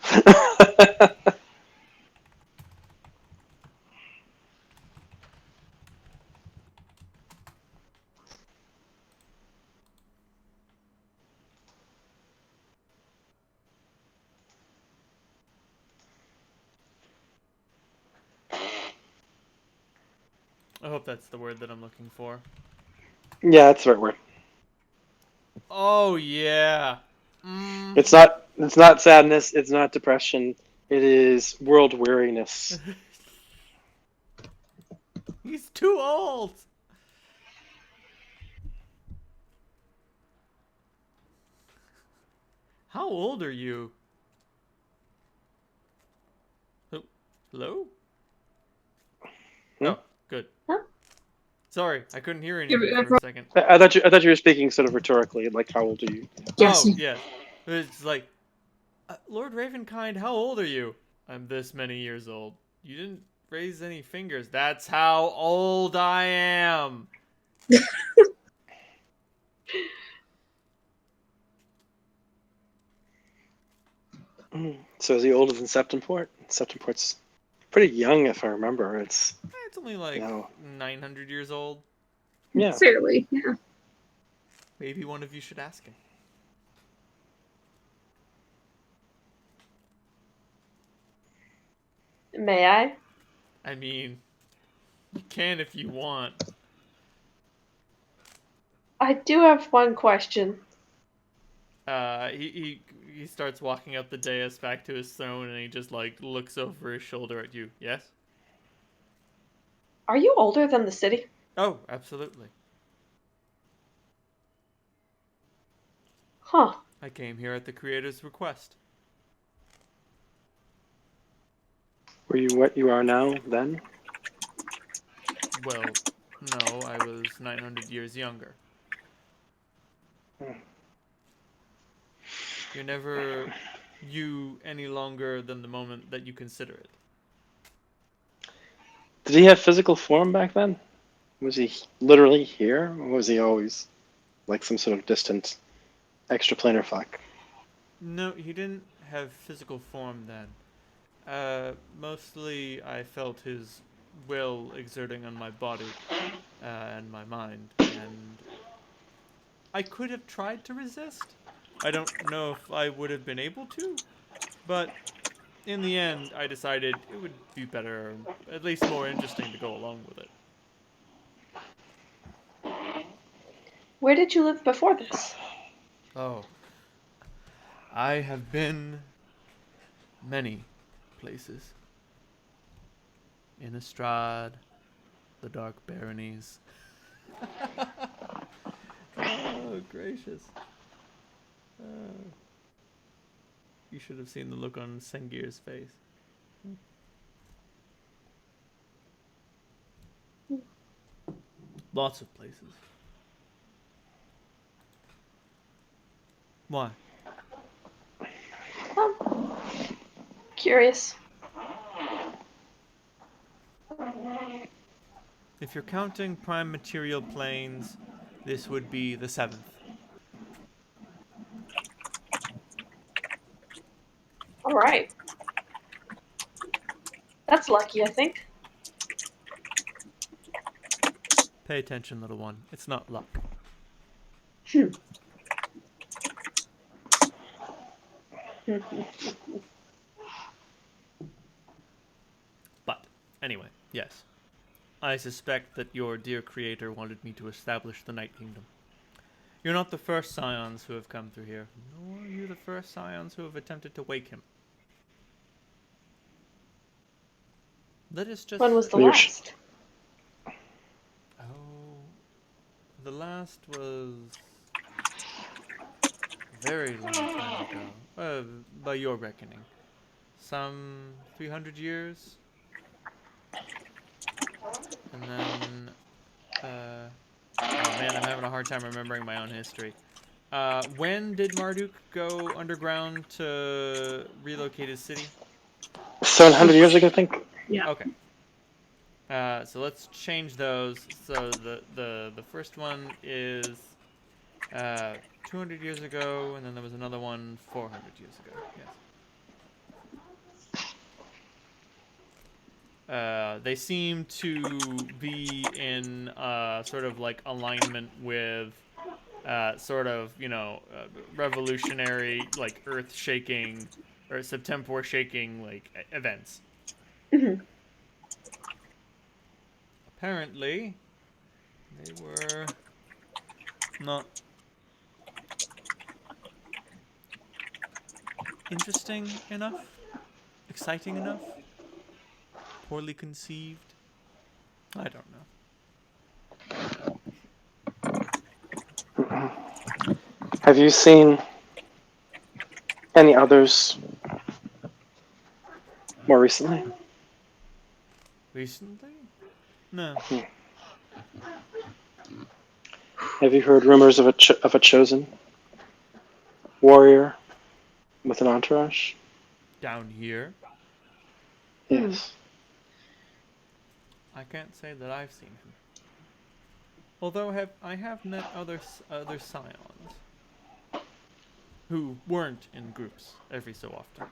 I hope that's the word that I'm looking for. Yeah, that's the right word. Oh, yeah. It's not sadness, it's not depression, it is world weariness. He's too old. How old are you? Hello? Hmm? Oh, good. Huh? Sorry, I couldn't hear Yeah, anything but for a second. I thought you were speaking sort of rhetorically, like, how old are you? yes. Oh, yes. It's like, Lord Ravenkind, how old are you? I'm this many years old. You didn't raise any fingers. That's how old I am. So is he older than Septemport? Septemport's pretty young, if I remember. It's, It's only like 900 years old. yeah. Fairly, yeah. Maybe one of you should ask him. May I? I mean, you can if you want. I do have one question. He he starts walking up the dais back to his throne, and he just like looks over his shoulder at you. Yes? Are you older than the city? Oh, absolutely. Huh. I came here at the creator's request. Were you what you are now then? Well, no, I was 900 years younger. You're never you any longer than the moment that you consider it. Did he have physical form back then? Was he literally here, or was he always like some sort of distant extraplanar fuck? No, he didn't have physical form then. Mostly I felt his will exerting on my body and my mind, and I could have tried to resist. I don't know if I would have been able to, but in the end, I decided it would be better, at least more interesting, to go along with it. Where did you live before this? Oh, I have been many places. Innistrad, the Dark Baronies. Oh, gracious. Oh. You should have seen the look on Sengir's face. Lots of places. Why? Curious. If you're counting prime material planes, this would be the 7th. Alright. That's lucky, I think. Pay attention, little one. It's not luck. But, anyway, yes. I suspect that your dear creator wanted me to establish the Night Kingdom. You're not the first scions who have come through here, nor are you the first scions who have attempted to wake him. Let us just... When was the Well, last? Oh, the last was a very long time ago, by your reckoning. Some 300 years? And then, oh man, I'm having a hard time remembering my own history. When did Marduk go underground to relocate his city? 700 years ago, I think. Yeah. Okay. So let's change those. So the first one is 200 years ago, and then there was another one 400 years ago. Yes. They seem to be in sort of like alignment with sort of, revolutionary, like earth-shaking or Septemport shaking like events. Apparently, they were not interesting enough, exciting enough, poorly conceived. I don't know. Have you seen any others more recently? Recently? No. Have you heard rumors of a chosen warrior with an entourage? Down here, Yes. I can't say that I've seen him. Although I have met other scions who weren't in groups every so often.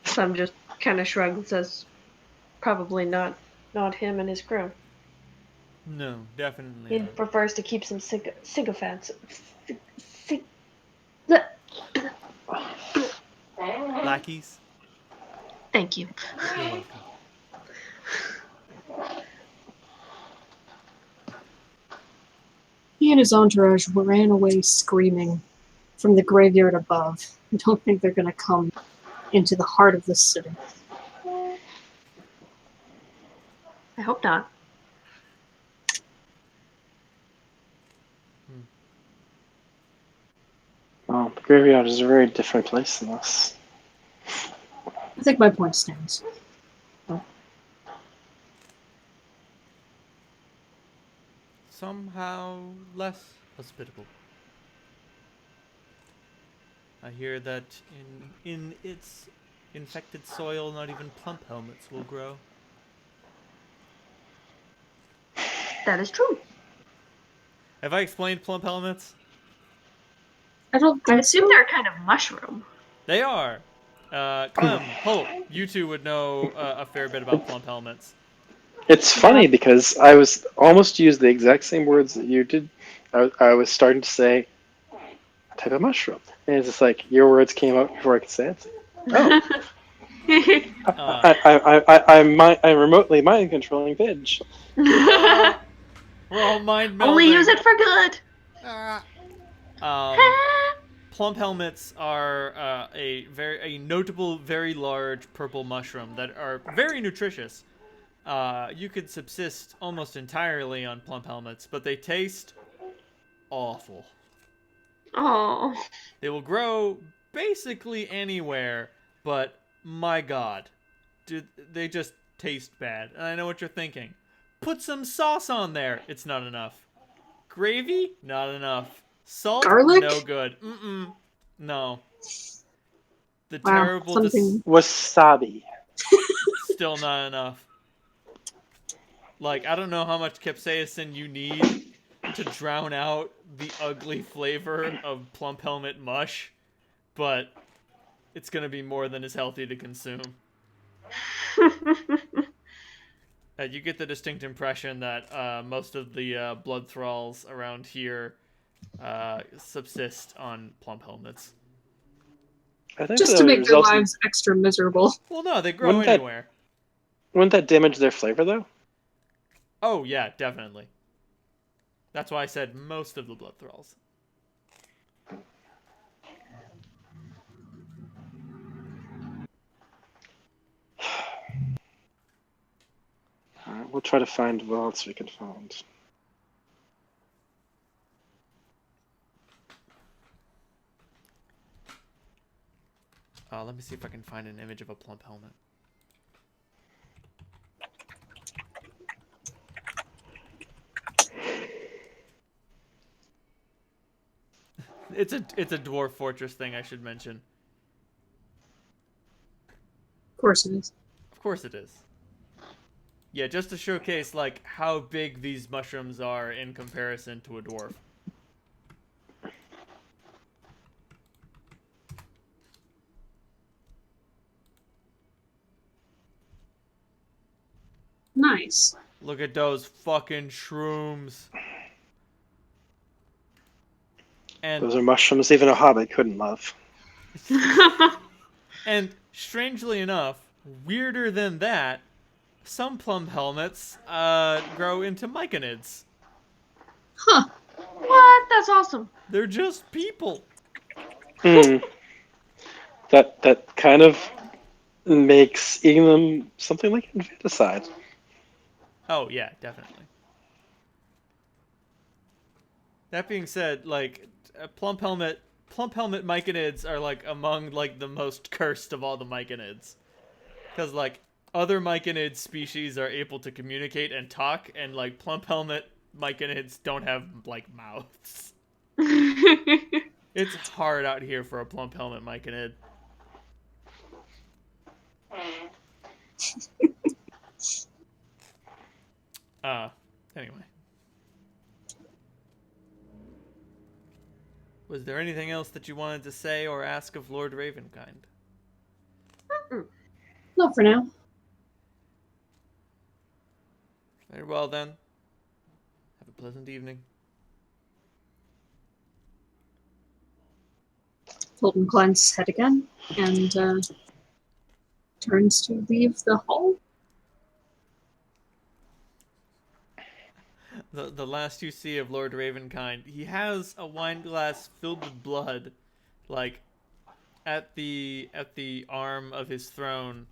Some just kind of shrugs and says, probably not him and his crew. No, definitely He not. prefers to keep some sycophants. Lackeys? Thank you. You're welcome. He and his entourage ran away screaming from the graveyard above. I don't think they're going to come into the heart of the city. I hope not. Well, the graveyard is a very different place than this. I think my point stands. Somehow less hospitable. I hear that in its infected soil, not even plump helmets will grow. That is true. Have I explained plump helmets? I don't I think assume so. they're kind of mushroom. They are. Clem, Holt, you two would know a fair bit about plump helmets. It's funny because I was almost to use the exact same words that you did. I was starting to say type of mushroom, and it's just like your words came out before I could say it. Oh, I'm remotely mind controlling Pidge. We're all mind melding. Only use it for good. Um, plump helmets are a notable, very large purple mushroom that are very nutritious. You could subsist almost entirely on plump helmets, but they taste awful. Oh. They will grow basically anywhere, but my god, they just taste bad. And I know what you're thinking. Put some sauce on there. It's not enough. Gravy? Not enough. Salt? Garlic? No good. No. The Wow, terrible something. Wasabi. still not enough. Like, I don't know how much capsaicin you need to drown out the ugly flavor of plump helmet mush, but it's gonna be more than is healthy to consume. You get the distinct impression that most of the blood thralls around here subsist on plump helmets. I think Just that to would make their result in, lives extra miserable. Well, no, they grow Wouldn't that- anywhere. wouldn't that damage their flavor though? Oh, yeah, definitely. That's why I said most of the blood thralls. Alright, we'll try to find what else we can find. Let me see if I can find an image of a plump helmet. It's a dwarf fortress thing, I should mention. Of course it is. Of course it is. Yeah, just to showcase like how big these mushrooms are in comparison to a dwarf. Nice. Look at those fucking shrooms. And Those are mushrooms even a hobbit couldn't love. and strangely enough, weirder than that, some plump helmets grow into myconids. Huh. What? That's awesome. They're just people. That kind of makes eating them something like infanticide. Oh yeah, definitely. That being said, like plump helmet myconids are like among like the most cursed of all the myconids, because like other myconid species are able to communicate and talk, and like plump helmet myconids don't have like mouths. It's hard out here for a plump helmet myconid. Anyway. Was there anything else that you wanted to say or ask of Lord Ravenkind? Not for now. Very well then. Have a pleasant evening. Fulton inclines his head again and turns to leave the hall. The last you see of Lord Ravenkind, he has a wine glass filled with blood, like at the arm of his throne,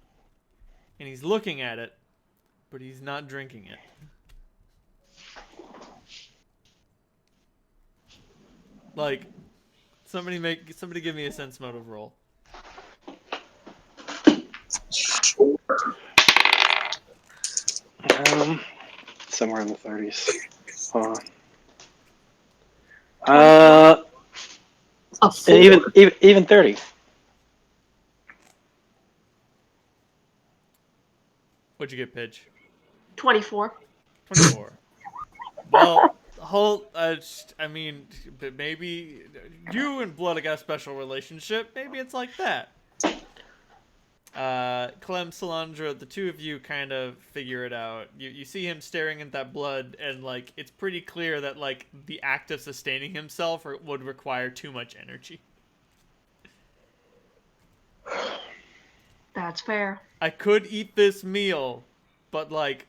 and he's looking at it, but he's not drinking it. Like, somebody give me a sense motive roll. Sure. Somewhere in the 30s. Hold on. A 4. Even 30. What'd you get, Pidge? 24. 24. Well, I mean, but maybe you and Blood got a special relationship. Maybe it's like that. Clem, Solandra, the two of you kind of figure it out. You see him staring at that blood, and like it's pretty clear that like the act of sustaining himself would require too much energy. That's fair. I could eat this meal, but like,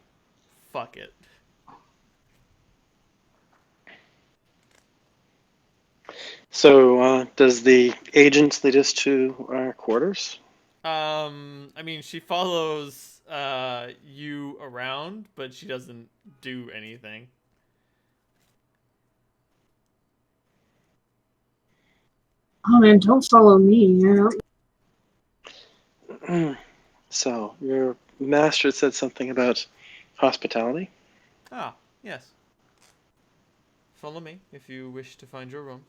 fuck it. So, does the agent lead us to our quarters? I mean, she follows you around, but she doesn't do anything. Oh man, don't follow me. So, your master said something about hospitality? Ah, yes. Follow me if you wish to find your room.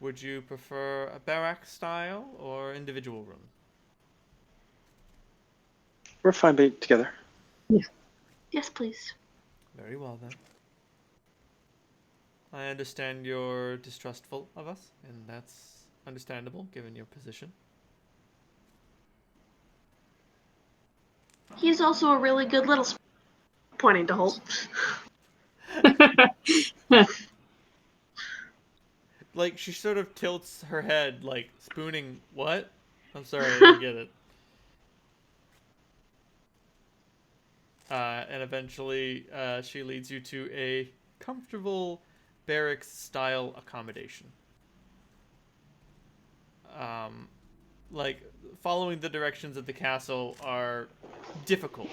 Would you prefer a barrack style or individual room? We're fine being together. Yes, please. Very well then. I understand you're distrustful of us, and that's understandable given your position. He's also a really good little pointing to Holt. Like, she sort of tilts her head, like, spooning, what? I'm sorry, I didn't get it. And eventually, she leads you to a comfortable barracks-style accommodation. Like, following the directions of the castle are difficult.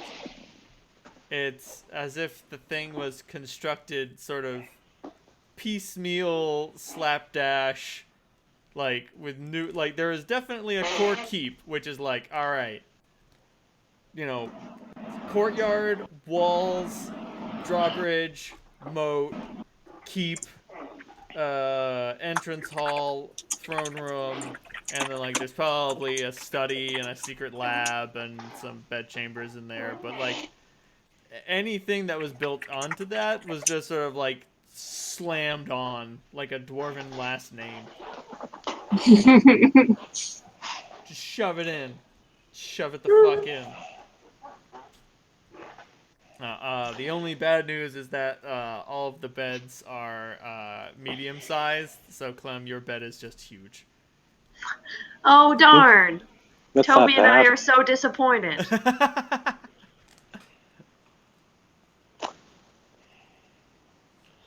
It's as if the thing was constructed sort of piecemeal, slapdash, like with new, like there is definitely a core keep, which is like, all right, courtyard, walls, drawbridge, moat, keep, entrance hall, throne room, and then like there's probably a study and a secret lab and some bed chambers in there, but like anything that was built onto that was just sort of like slammed on like a dwarven last name. Just shove it in. Shove it the fuck in. The only bad news is that all of the beds are medium sized, so Clem, your bed is just huge. Oh, darn. That's Toby not and I bad. are so disappointed.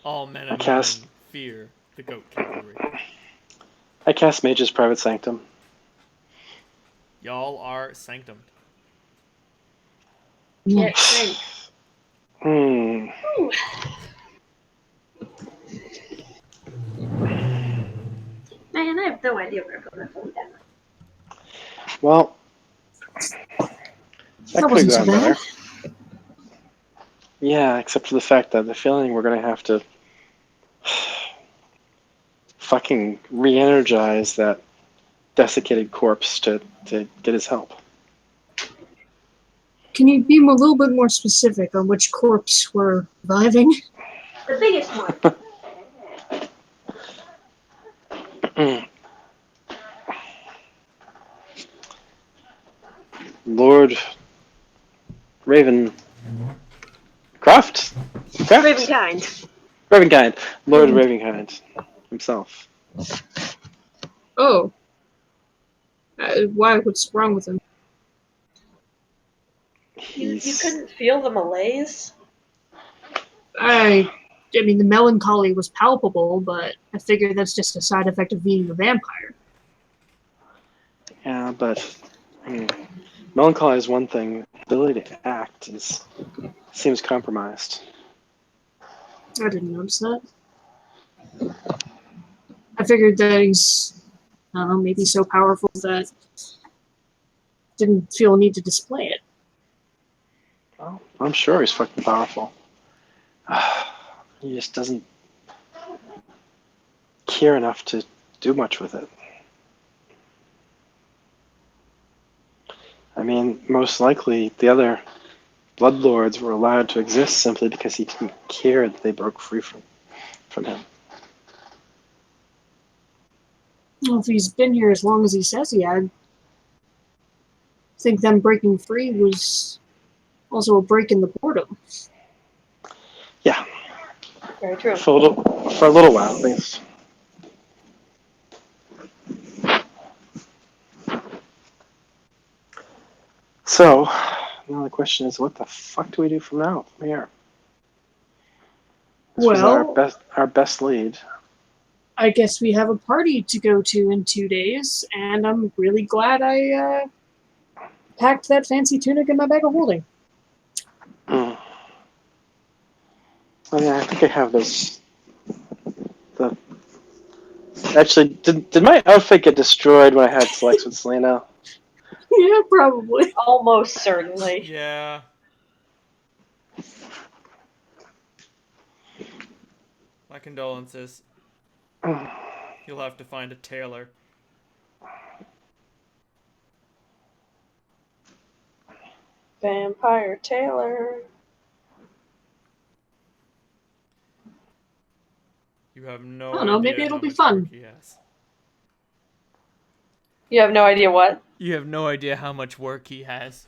All men and cast- women fear the goat cavalry. I cast Mage's Private Sanctum. Y'all are sanctumed. Yeah, Nice. great. Ooh. Man, I have no idea where I put my phone down. Well, That could wasn't so have gone bad. better. Yeah, except for the fact that the feeling we're going to have to fucking re-energize that desiccated corpse to get his help. Can you be a little bit more specific on which corpse we're reviving? The biggest one. Lord Ravencroft? Ravenkind. Ravenkind. Lord Ravenkind himself. Oh. Why? What's wrong with him? You He's couldn't feel the malaise? I mean, the melancholy was palpable, but I figure that's just a side effect of being a vampire. yeah, but I mean, melancholy is one thing. Ability to act seems compromised. I didn't notice that. I figured that he's, I don't know, maybe so powerful that didn't feel a need to display it. Well, I'm sure he's fucking powerful. He just doesn't care enough to do much with it. I mean, most likely the other bloodlords were allowed to exist simply because he didn't care that they broke free from him. Well, if he's been here as long as he says he had, I think them breaking free was also a break in the boredom. Yeah, Very true. for a little while at least. So, now the question is, what the fuck do we do from here? This was Well, our best lead. I guess we have a party to go to in 2 days, and I'm really glad I packed that fancy tunic in my bag of holding. Mm. Oh yeah, I think I have those. The actually, did my outfit get destroyed when I had sex with Selena? Yeah, probably. Almost certainly. Yeah. My condolences. You'll have to find a tailor. Vampire Taylor. You have no I don't know, idea maybe it'll how be much fun. work he has. You have no idea what? You have no idea how much work he has.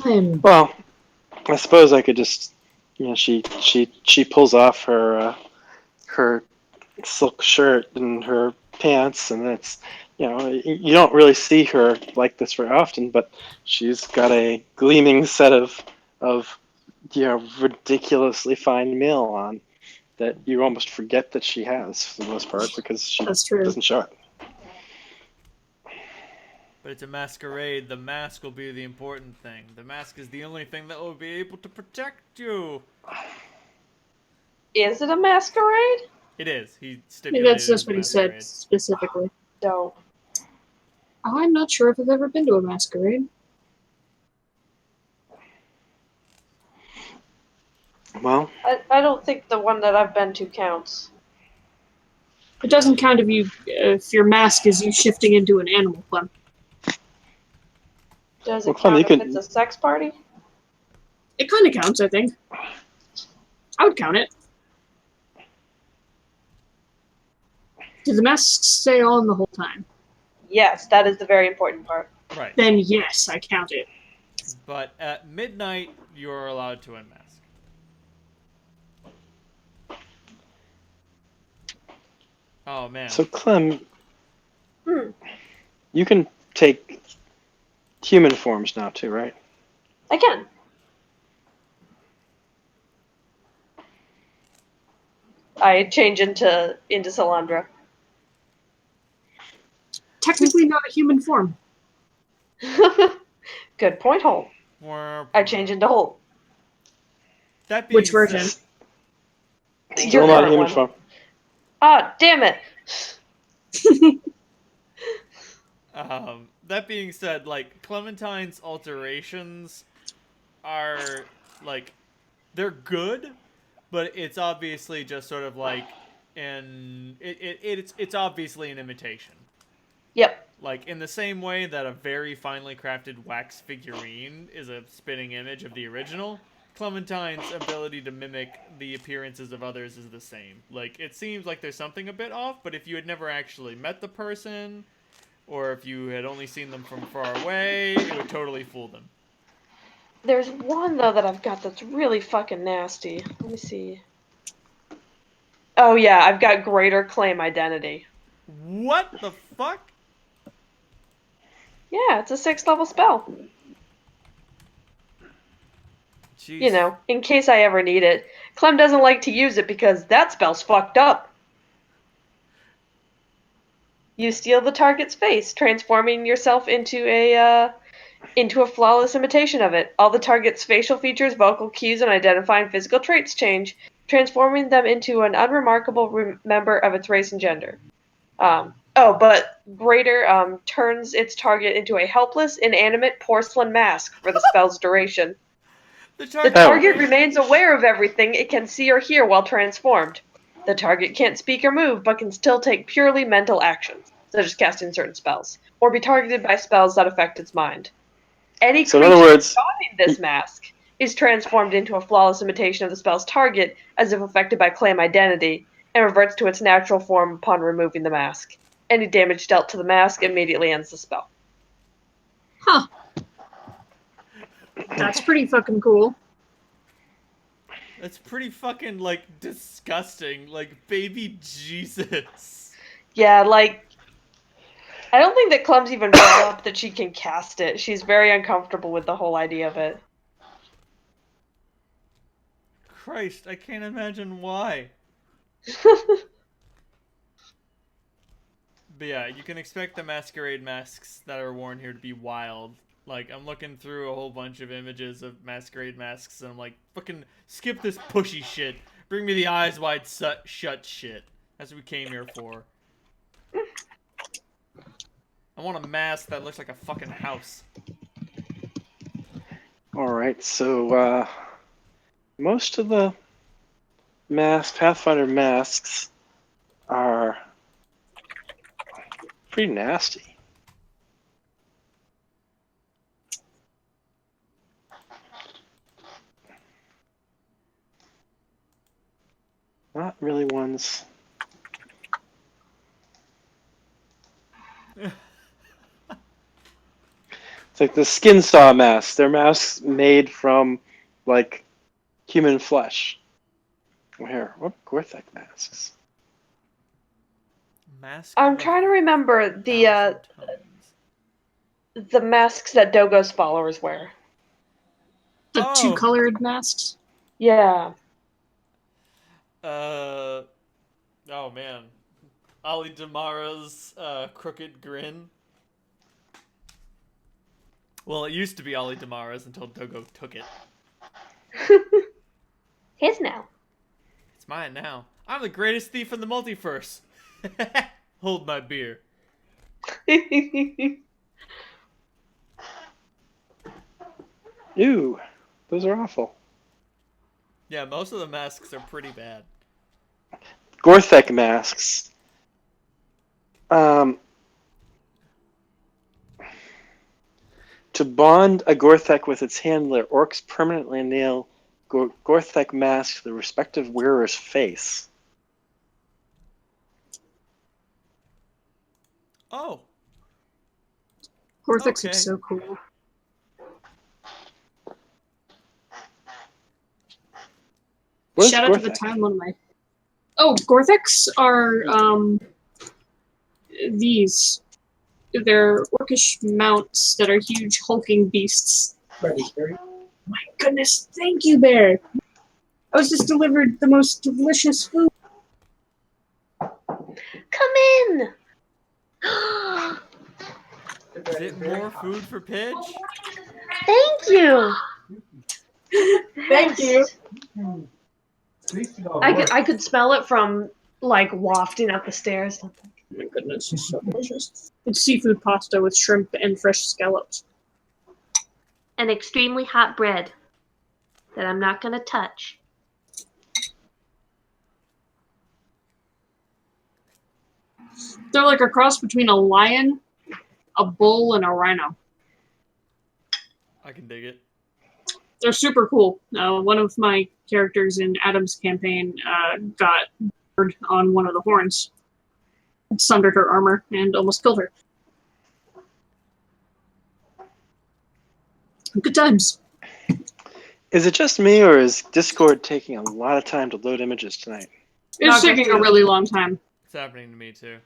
Well, I suppose I could just, she pulls off her silk shirt and her pants, and it's, you don't really see her like this very often, but she's got a gleaming set of ridiculously fine mail on that you almost forget that she has for the most part because she That's true. doesn't show it. But it's a masquerade. The mask will be the important thing. The mask is the only thing that will be able to protect you. Is it a masquerade? It is. He Maybe stipulated that's just it's what he masquerade. said specifically. Don't. I'm not sure if I've ever been to a masquerade. Well, I don't think the one that I've been to counts. It doesn't count if your mask is you shifting into an animal, Clem. Does Well, it Clem, count you if could- it's a sex party? It kind of counts, I think. I would count it. Did the mask stay on the whole time? Yes, that is the very important part. Right. Then yes, I count it. But at midnight, you're allowed to unmask. Oh, man. so Clem, Hmm. you can take human forms now too, right? I can. I change into Salandra. Technically not a human form. Good point, Holt. I change into Holt. That being Which version? said, Still Your not a current human one. form. Ah, damn it! that being said, like, Clementine's alterations are, like, they're good, but it's obviously just sort of like it's obviously an imitation. Yep. Like, in the same way that a very finely crafted wax figurine is a spitting image of the original, Clementine's ability to mimic the appearances of others is the same. Like, it seems like there's something a bit off, but if you had never actually met the person, or if you had only seen them from far away, it would totally fool them. There's one, though, that I've got that's really fucking nasty. Let me see. Oh, yeah, I've got Greater Claim Identity. What the fuck? Yeah, it's a 6th level spell. Jeez. You know, in case I ever need it. Clem doesn't like to use it because that spell's fucked up. You steal the target's face, transforming yourself into a flawless imitation of it. All the target's facial features, vocal cues, and identifying physical traits change, transforming them into an unremarkable member of its race and gender. But Greater turns its target into a helpless, inanimate porcelain mask for the spell's duration. The The target remains aware of everything it can see or hear while transformed. The target can't speak or move, but can still take purely mental actions, such as casting certain spells, or be targeted by spells that affect its mind. Any So in creature other words, donning this mask is transformed into a flawless imitation of the spell's target, as if affected by claim identity, and reverts to its natural form upon removing the mask. Any damage dealt to the mask immediately ends the spell. Huh. That's pretty fucking cool. That's pretty fucking, like, disgusting. Like, baby Jesus. Yeah, like, I don't think that Clem's even brought up that she can cast it. She's very uncomfortable with the whole idea of it. Christ, I can't imagine why. But yeah, you can expect the masquerade masks that are worn here to be wild. Like, I'm looking through a whole bunch of images of masquerade masks, and I'm like, fucking skip this pushy shit. Bring me the eyes wide shut shit. That's what we came here for. I want a mask that looks like a fucking house. alright, so most of the Pathfinder masks are pretty nasty. Not really ones. It's like the skin saw masks. They're masks made from, like, human flesh. Where? What Gorthek masks? Mask I'm of a trying to remember thousand tones. the masks that Dogo's followers wear. The Oh. two-colored masks. Yeah. Oh man. Ali Damara's crooked grin. Well, it used to be Ali Damara's until Dogo took it. His now. It's mine now. I'm the greatest thief in the multiverse. Hold my beer. Ew, those are awful. Yeah, most of the masks are pretty bad. Gorthek masks. To bond a Gorthek with its handler, orcs permanently nail Gorthek masks to the respective wearer's face. Oh. Gortheks Okay. are so cool. What is Shout out to the Gorthek? time one of my. Oh, Gortheks are these. They're orcish mounts that are huge hulking beasts. My goodness, thank you, Bear. I was just delivered the most delicious food. Come in! Is it more food for Pidge? Thank you! Thank you. I could smell it from, like, wafting up the stairs. Oh my goodness, it's so delicious. It's seafood pasta with shrimp and fresh scallops. And extremely hot bread that I'm not gonna touch. They're like a cross between a lion, a bull, and a rhino. I can dig it. They're super cool. One of my characters in Adam's campaign got bored on one of the horns. It sundered her armor and almost killed her. Good times. Is it just me, or is Discord taking a lot of time to load images tonight? It's No, taking just a really long time. It's happening to me too.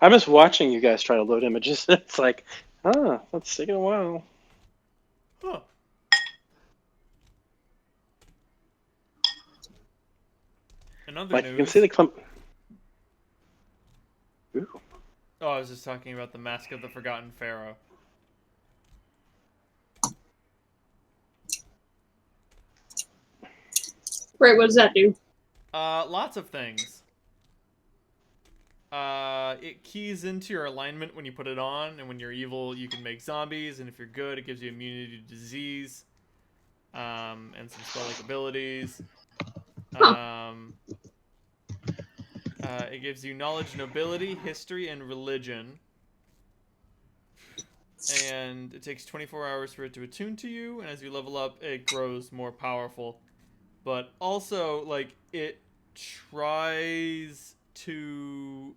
I'm just watching you guys try to load images. It's like, that's taking a while. Huh. In other Like, news, you can see the clump. Ooh. oh, I was just talking about the Mask of the Forgotten Pharaoh. Right, what does that do? Lots of things. It keys into your alignment when you put it on, and when you're evil, you can make zombies, and if you're good, it gives you immunity to disease, and some spell-like abilities. It gives you knowledge, nobility, history, and religion. And it takes 24 hours for it to attune to you, and as you level up, it grows more powerful. But also, like, it tries to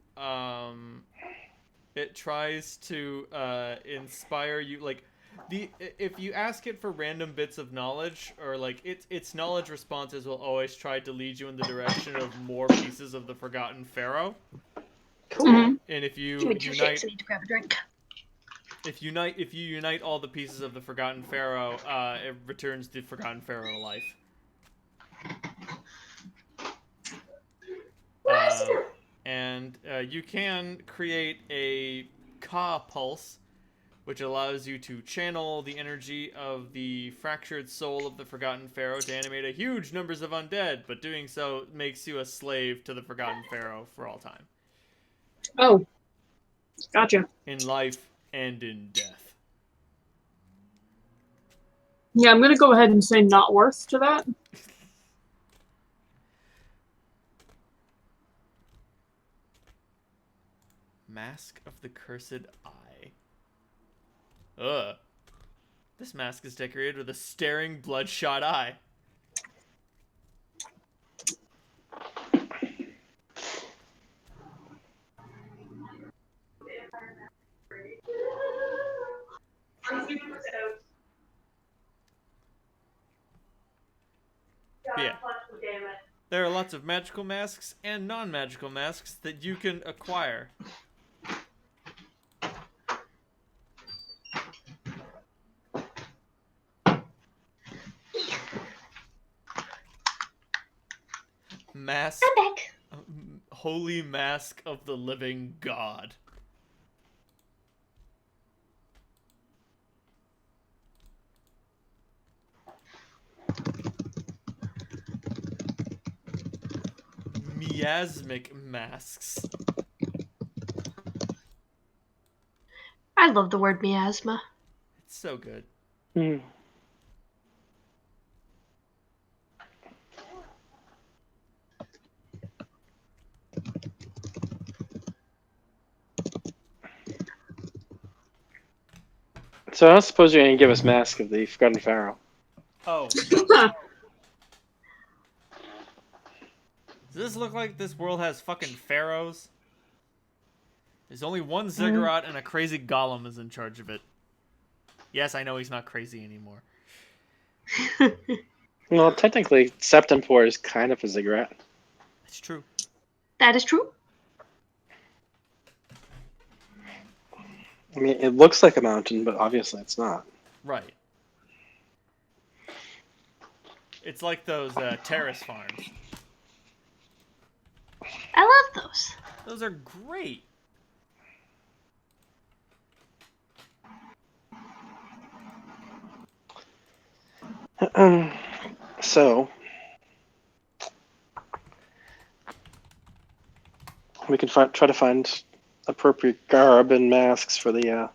inspire you, like, if you ask it for random bits of knowledge, or like its knowledge responses will always try to lead you in the direction of more pieces of the Forgotten Pharaoh. Cool. Mm-hmm. And if you Give me 2 unite, shakes. I need to grab a drink. if you unite all the pieces of the Forgotten Pharaoh, it returns the Forgotten Pharaoh to life. And you can create a Ka pulse, which allows you to channel the energy of the fractured soul of the Forgotten Pharaoh to animate a huge numbers of undead, but doing so makes you a slave to the Forgotten Pharaoh for all time. Oh. Gotcha. In life and in death. Yeah, I'm gonna go ahead and say not worth to that. Mask of the Cursed Eye. Ugh. This mask is decorated with a staring, bloodshot eye. But yeah. There are lots of magical masks and non-magical masks that you can acquire. Mask. I'm back. Holy Mask of the Living God. Miasmic masks. I love the word miasma. It's so good. Hmm. So I don't suppose you're going to give us Mask of the Forgotten Pharaoh. Oh. Huh. Does this look like this world has fucking pharaohs? There's only one ziggurat and a crazy golem is in charge of it. Yes, I know he's not crazy anymore. Well, technically, Septemport is kind of a ziggurat. It's true. That is true. I mean, it looks like a mountain, but obviously it's not. Right. It's like those terrace farms. I love those. Those are great. So, we can try to find appropriate garb and masks for the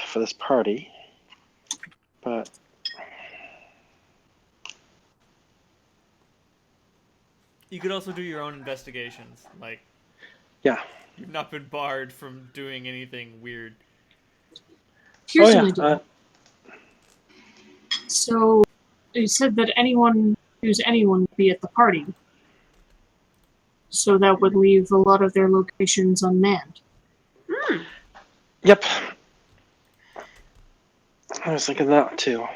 for this party, but You could also do your own investigations. Like, yeah. you've not been barred from doing anything weird. Here's Oh, an yeah, idea. So, you said that anyone who's anyone would be at the party. So that would leave a lot of their locations unmanned. Yep. I was thinking that too.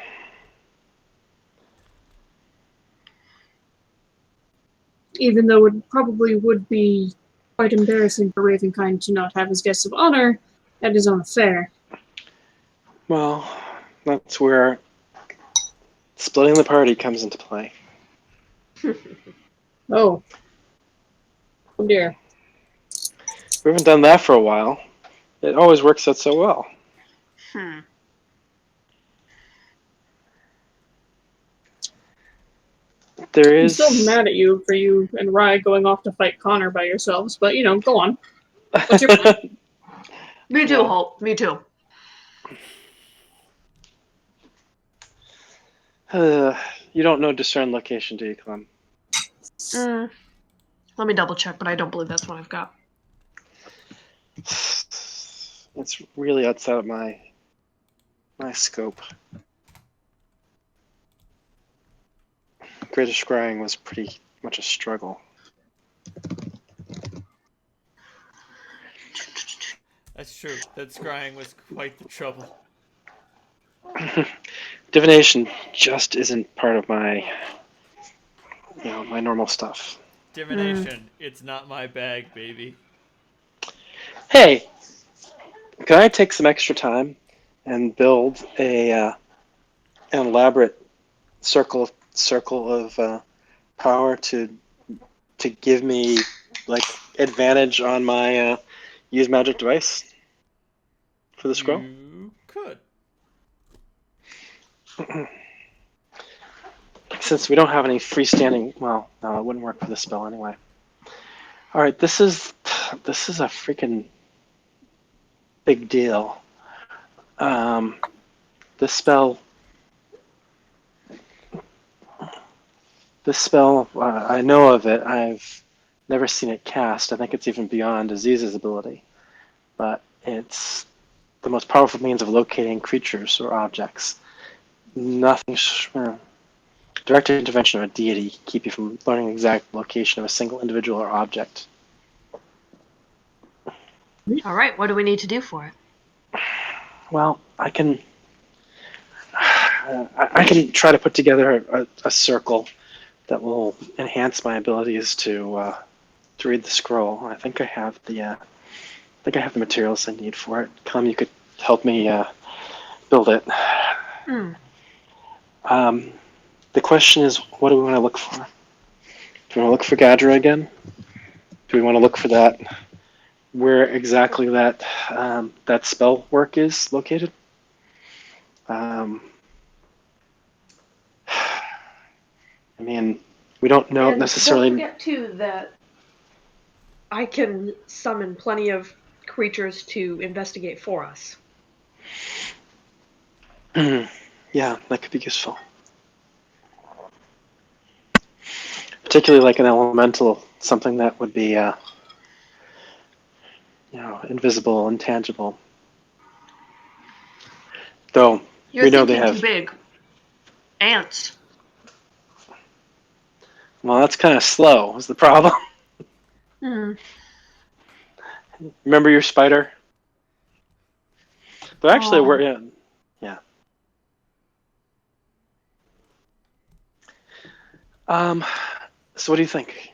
Even though it probably would be quite embarrassing for Ravenkind to not have his guests of honor at his own affair. Well, that's where splitting the party comes into play. Oh. Oh dear. We haven't done that for a while. It always works out so well. Hmm. There I'm is. still mad at you for you and Rye going off to fight Connor by yourselves, but go on. What's your plan? Me too, Well, Holt. Me too. You don't know discern location, do you, Clem? Let me double check, but I don't believe that's what I've got. It's really outside of my scope. Greater scrying was pretty much a struggle. That's true. That scrying was quite the trouble. Divination just isn't part of my, my normal stuff. Divination, it's not my bag, baby. Hey, can I take some extra time and build an elaborate circle of power to give me like advantage on my use magic device for the scroll? You could. Since we don't have any freestanding, well, no, it wouldn't work for the spell anyway. All right, this is a freaking big deal. This spell, I know of it. I've never seen it cast. I think it's even beyond Aziz's ability, but it's the most powerful means of locating creatures or objects. Nothing. Direct intervention of a deity can keep you from learning the exact location of a single individual or object. All right, what do we need to do for it? Well, I can try to put together a circle that will enhance my abilities to read the scroll. I think I have the materials I need for it. Come, you could help me build it. The question is, what do we want to look for? Do we want to look for Gadra again? Do we want to look for that where exactly that spell work is located? I mean, we don't know And necessarily. don't forget too that I can summon plenty of creatures to investigate for us. Yeah, that could be useful. Particularly like an elemental, something that would be, invisible, intangible. Though You're we know they thinking too have. big. Ants. Well, that's kind of slow. Is the problem? Remember your spider? But actually, we're in. Yeah. So what do you think?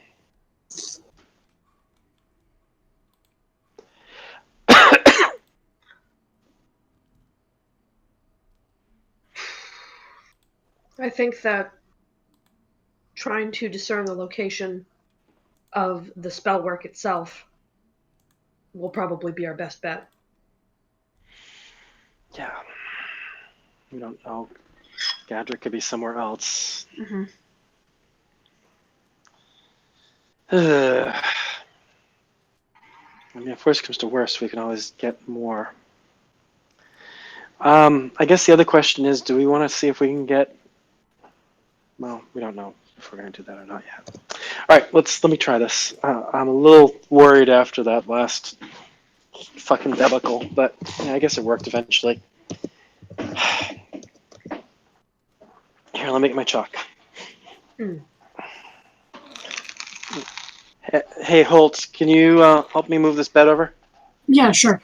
I think that trying to discern the location of the spell work itself will probably be our best bet. Yeah. We don't know. Gadrick could be somewhere else. I mean, if worst comes to worst, we can always get more. I guess the other question is, do we want to see if we can get... Well, we don't know if we're going to do that or not yet. All right, let me try this. I'm a little worried after that last fucking debacle, but I guess it worked eventually. Here, let me get my chalk. Hey, Holt, can you help me move this bed over? Yeah, sure.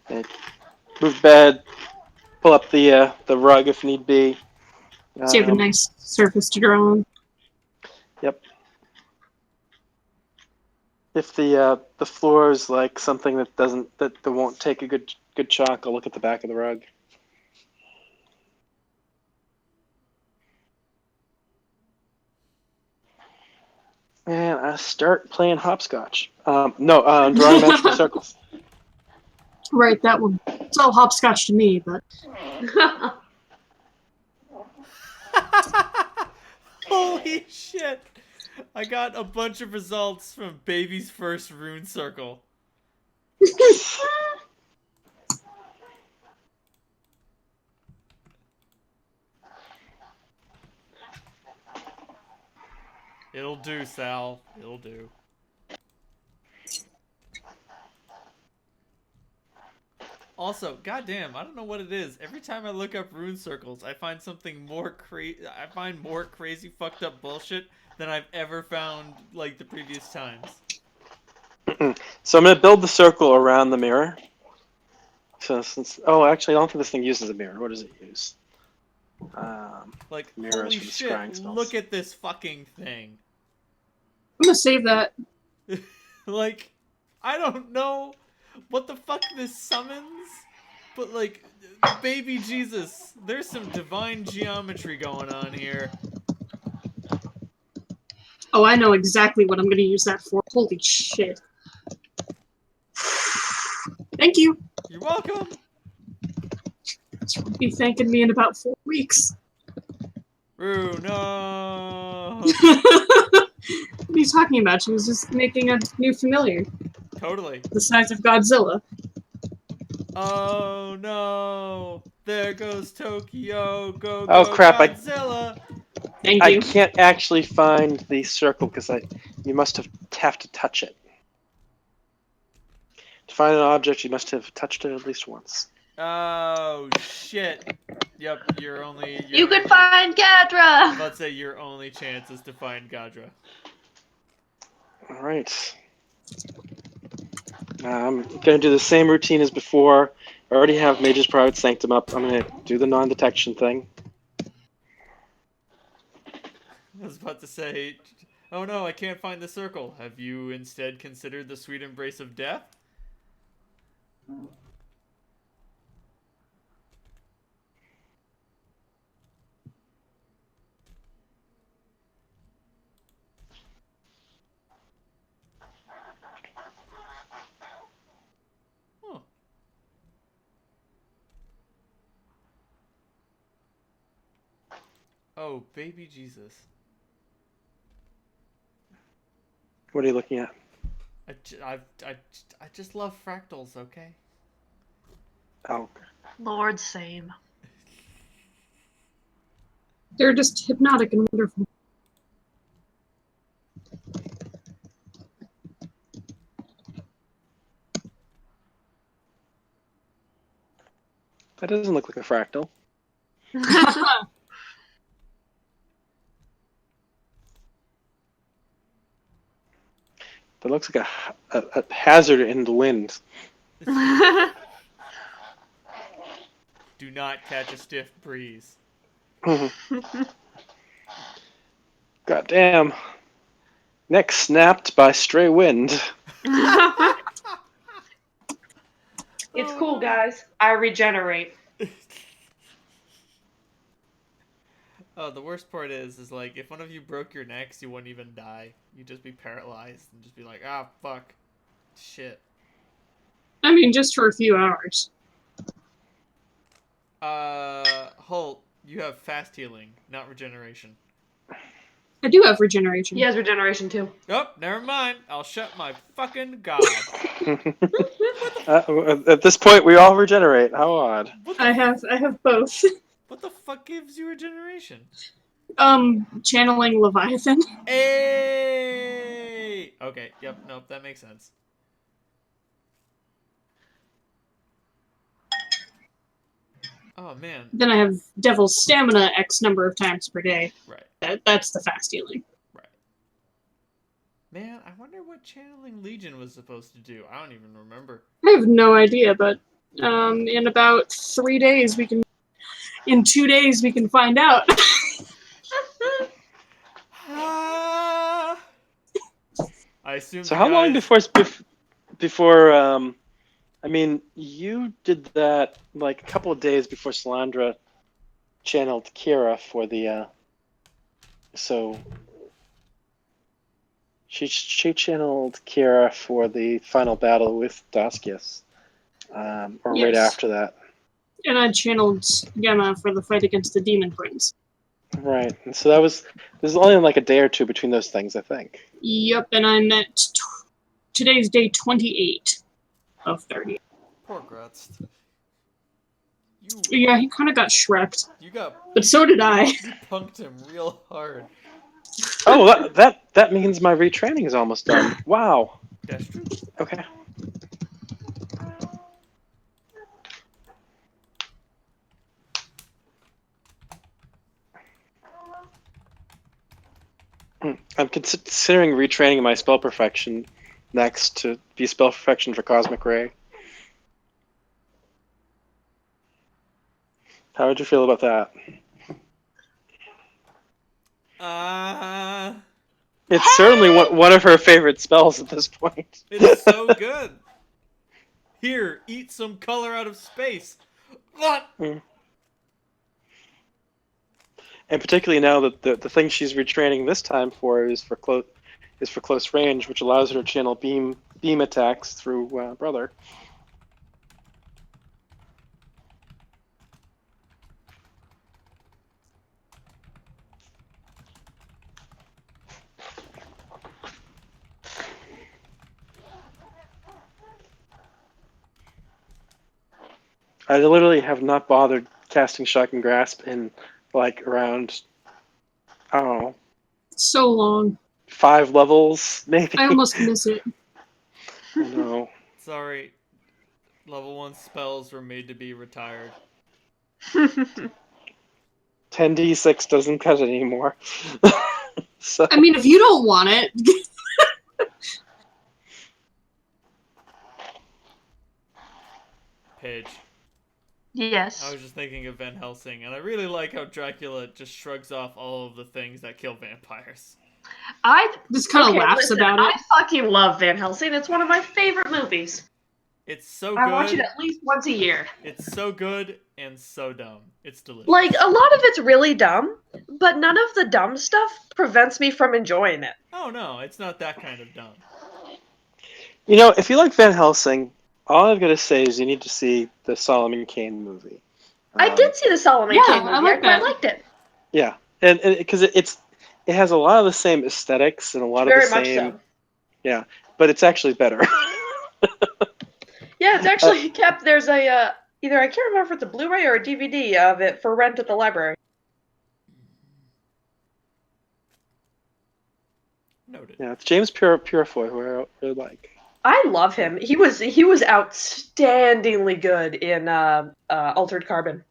Hey, move bed, pull up the rug if need be. So you have a nice surface to draw on. Yep. If the floor is like something that won't take a good chunk, I'll look at the back of the rug. And I start playing hopscotch. Drawing magical circles. Right, that one. It's all hopscotch to me, but Holy shit! I got a bunch of results from Baby's first rune circle. It'll do, Sal. It'll do. Also, goddamn, I don't know what it is. Every time I look up rune circles, I find something more crazy fucked up bullshit than I've ever found like the previous times. So I'm gonna build the circle around the mirror. So actually, I don't think this thing uses a mirror. What does it use? Like, Mirrors holy for the shit, scrying spells. look at this fucking thing. I'm gonna save that. Like, I don't know what the fuck this summons, but like, baby Jesus, there's some divine geometry going on here. Oh, I know exactly what I'm gonna use that for. Holy shit. Thank you. You're welcome. You'll be thanking me in about 4 weeks. Rue, no. What are you talking about? She was just making a new familiar. Totally. The size of Godzilla. Oh no. There goes Tokyo. Go, Oh, go, crap, Godzilla. Thank I you. can't actually find the circle because you must have to touch it. To find an object, you must have touched it at least once. Oh shit. Yep, You could find Gadra! Let's say your only chance is to find Gadra. All right. I'm going to do the same routine as before. I already have Mage's Private Sanctum up. I'm going to do the non-detection thing. I was about to say, oh no, I can't find the circle. Have you instead considered the sweet embrace of death? Huh. Oh, baby Jesus. What are you looking at? I just love fractals, okay? Oh, Lord, same. They're just hypnotic and wonderful. that doesn't look like a fractal. That looks like a hazard in the wind. Do not catch a stiff breeze. God damn. Neck snapped by stray wind. It's cool, guys. I regenerate. Oh, the worst part is like, if one of you broke your necks, you wouldn't even die. You'd just be paralyzed and just be like, ah, fuck. Shit. I mean, just for a few hours. Holt, you have fast healing, not regeneration. I do have regeneration. He has regeneration too. Oh, never mind. I'll shut my fucking god. At this point, we all regenerate. How odd. I have both. What the fuck gives you regeneration? Channeling Leviathan. Hey! Okay, yep, nope, that makes sense. Oh, man. Then I have Devil's Stamina X number of times per day. Right, That's the fast healing. right. Man, I wonder what Channeling Legion was supposed to do. I don't even remember. I have no idea, but In about 3 days, we can. In 2 days, we can find out. I assume So the how long guys. before I mean, you did that like a couple of days before Salandra channeled Kira for the so she channeled Kira for the final battle with Daskius, or right Yes. after that. And I channeled Gemma for the fight against the Demon Prince. Right, and so there's only like a day or two between those things, I think. Yep, and I'm at today's day 28 of 30. Poor Grutz. Yeah, he kind of got Shrek'd, You got. but so did I. You punked him real hard. Oh, that means my retraining is almost done. Wow. That's true. Okay. I'm considering retraining my spell perfection next to be spell perfection for Cosmic Ray. How would you feel about that? It's certainly one of her favorite spells at this point. It's so good. Here, eat some color out of space. What? And particularly now that the thing she's retraining this time for is for close range, which allows her to channel beam attacks through Brother. I literally have not bothered casting Shock and Grasp in like around, I don't know, So long. 5 levels maybe. I almost miss it. No. Sorry. Level 1 spells were made to be retired. 10d6 doesn't cut it anymore. So. I mean, if you don't want it. Paige. Yes. I was just thinking of Van Helsing, and I really like how Dracula just shrugs off all of the things that kill vampires. I just kind of laughs about it. I fucking love Van Helsing. It's one of my favorite movies. It's so I good. watch it at least once a year. It's so good and so dumb. It's delicious. Like, a lot of it's really dumb, but none of the dumb stuff prevents me from enjoying it. Oh no, it's not that kind of dumb. You know, if you like Van Helsing, all I've got to say is you need to see the Solomon Kane movie. I did see the Solomon Kane movie. I quite liked it. Yeah, and because it has a lot of the same aesthetics and a lot Very of the much same. so. Yeah, but it's actually better. Yeah, it's actually kept. There's a either I can't remember if it's a Blu-ray or a DVD of it for rent at the library. Noted. Yeah, it's James Purefoy, who I really like. I love him. He was outstandingly good in Altered Carbon.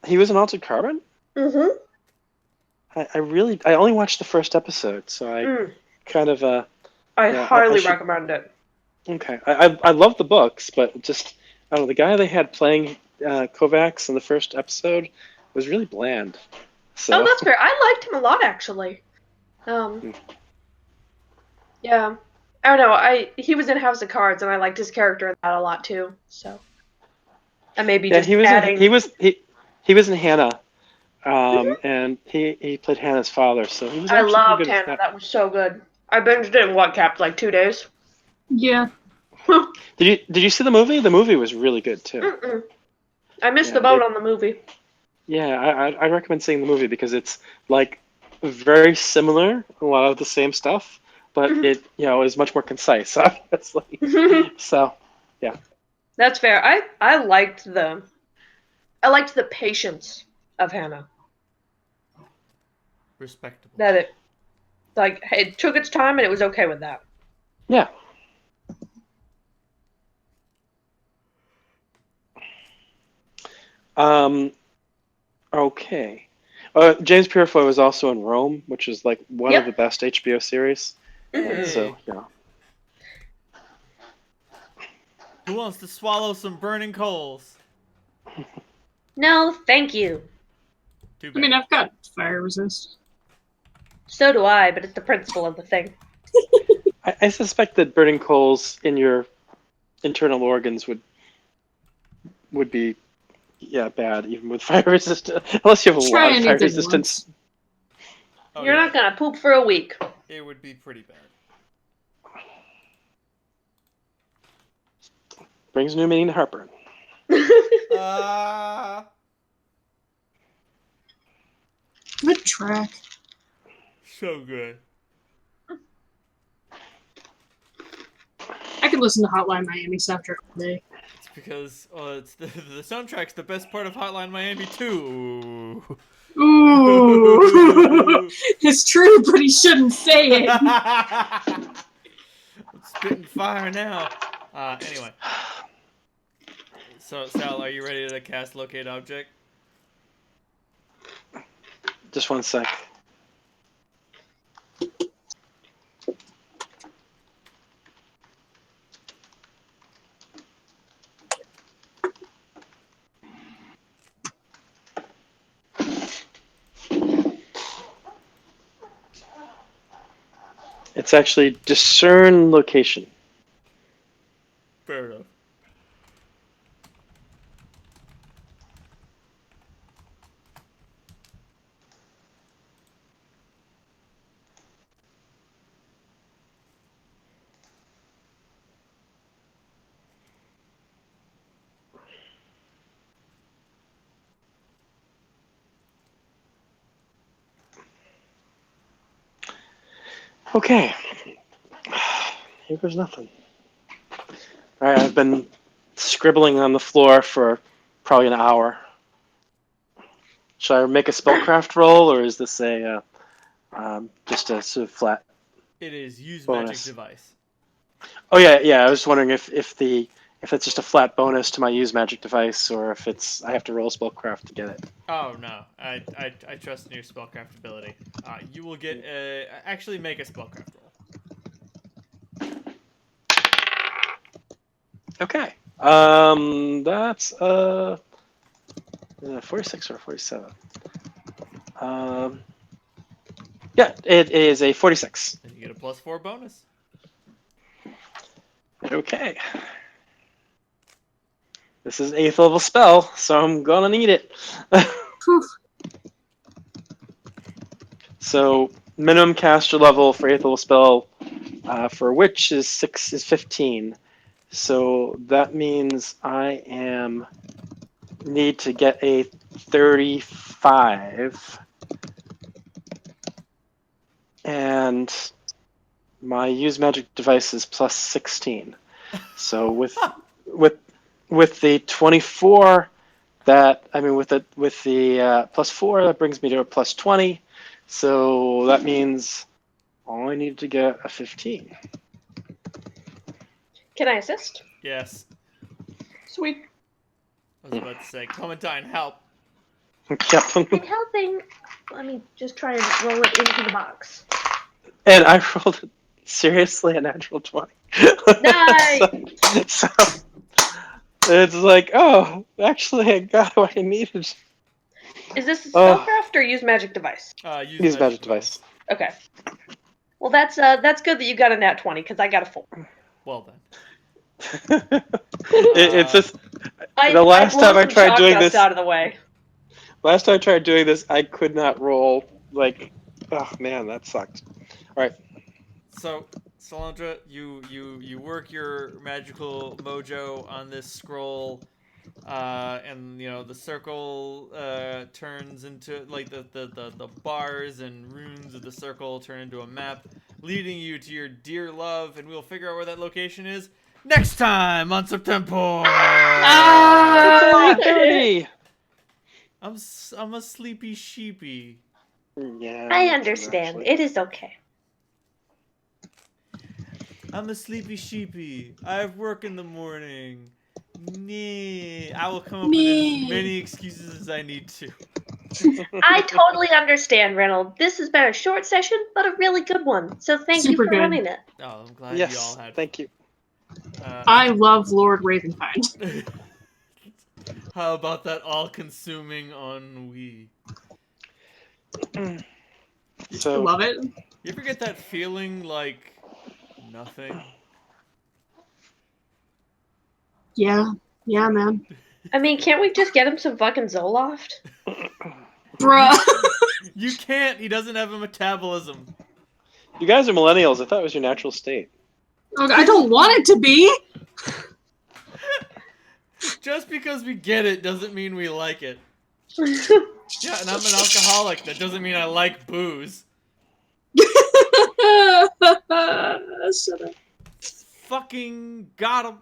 He was in Altered Carbon? Mm-hmm. I only watched the first episode, so I kind of I highly recommend it. Okay, I love the books, but just I don't know, the guy they had playing Kovacs in the first episode was really bland. So. Oh, that's fair. I liked him a lot, actually. Yeah. I don't know. He was in House of Cards, and I liked his character in that a lot too. So, and maybe just adding. He was in Hannah, and he played Hannah's father. So he was. I actually loved good at Hannah. That was so good. I binged it in what, Cap, like 2 days. Yeah. Did you see the movie? The movie was really good too. Mm-mm. I missed the boat on the movie. Yeah, I recommend seeing the movie because it's like very similar, a lot of the same stuff, but it is much more concise, obviously. So, yeah. That's fair. I liked the patience of Hannah. Respectable. That it took its time and it was okay with that. Yeah. Okay. James Purefoy was also in Rome, which is like one of the best HBO series. Mm-hmm. So, yeah. Who wants to swallow some burning coals? No, thank you. Too I bad. mean, I've got fire resist. So do I, but it's the principle of the thing. I suspect that burning coals in your internal organs would be bad, even with fire resistance. Unless you have a Try lot of fire anything resistance. Oh, You're yeah. not gonna poop for a week. It would be pretty bad. Brings new meaning to heartburn. Good track. So good. I could listen to Hotline Miami soundtrack all day. It's because it's the soundtrack's the best part of Hotline Miami too. Ooh, it's true, but he shouldn't say it. I'm spitting fire now. Anyway. So, Sal, are you ready to cast Locate Object? Just one sec. It's actually discern location. Fair enough. Okay. Here goes nothing. Alright, I've been scribbling on the floor for probably an hour. Should I make a spellcraft roll, or is this just a sort of flat? It is use Bonus. magic device. Oh yeah. I was wondering if it's just a flat bonus to my use magic device, or if I have to roll spellcraft to get it. Oh no, I trust in your spellcraft ability. You will get actually make a spellcraft roll. Okay. That's is it a 46 or a 47? Yeah, it is a 46. And you get a +4 bonus. Okay. This is 8th level spell, so I'm gonna need it. So minimum caster level for 8th level spell for witch is 15. So that means I need to get a 35, and my use magic device is plus 16. So with the 24, with the plus 4, that brings me to a plus 20. So that means I need to get a 15. Can I assist? Yes. Sweet. I was about to say, Clementine, help. Yep. I'm helping. Let me just try and roll it into the box. And I rolled seriously a natural 20. Nice! so it's like, oh, actually I got what I needed. Is this a spellcraft or use magic device? Use magic device. Okay. Well, that's good that you got a nat 20 because I got a 4. Well done. It's just I'd last blow time I some tried chalk doing dust this. out of the way. Last time I tried doing this, I could not roll. Oh man, that sucked. All right. So, Salandra, you work your magical mojo on this scroll, and the circle turns into like the bars and runes of the circle turn into a map, leading you to your dear love, and we'll figure out where that location is next time on Septemport. It's 8:30. I'm a sleepy sheepy. Yeah. I understand. It is okay. I'm a sleepy sheepy. I have work in the morning. I will come up with as many excuses as I need to. I totally understand, Reynolds. This has been a short session, but a really good one. So thank you Super for good. running it. Oh, I'm glad you all Yes. had fun. Thank you. I love Lord Ravenkind. How about that all-consuming ennui? I So love it. You ever get that feeling like nothing? Yeah. Yeah, man. I mean, can't we just get him some fucking Zoloft? Bruh. You can't. He doesn't have a metabolism. you guys are millennials. I thought it was your natural state. I don't want it to be. Just because we get it doesn't mean we like it. Yeah, and I'm an alcoholic. That doesn't mean I like booze. Shut up. Fucking got him.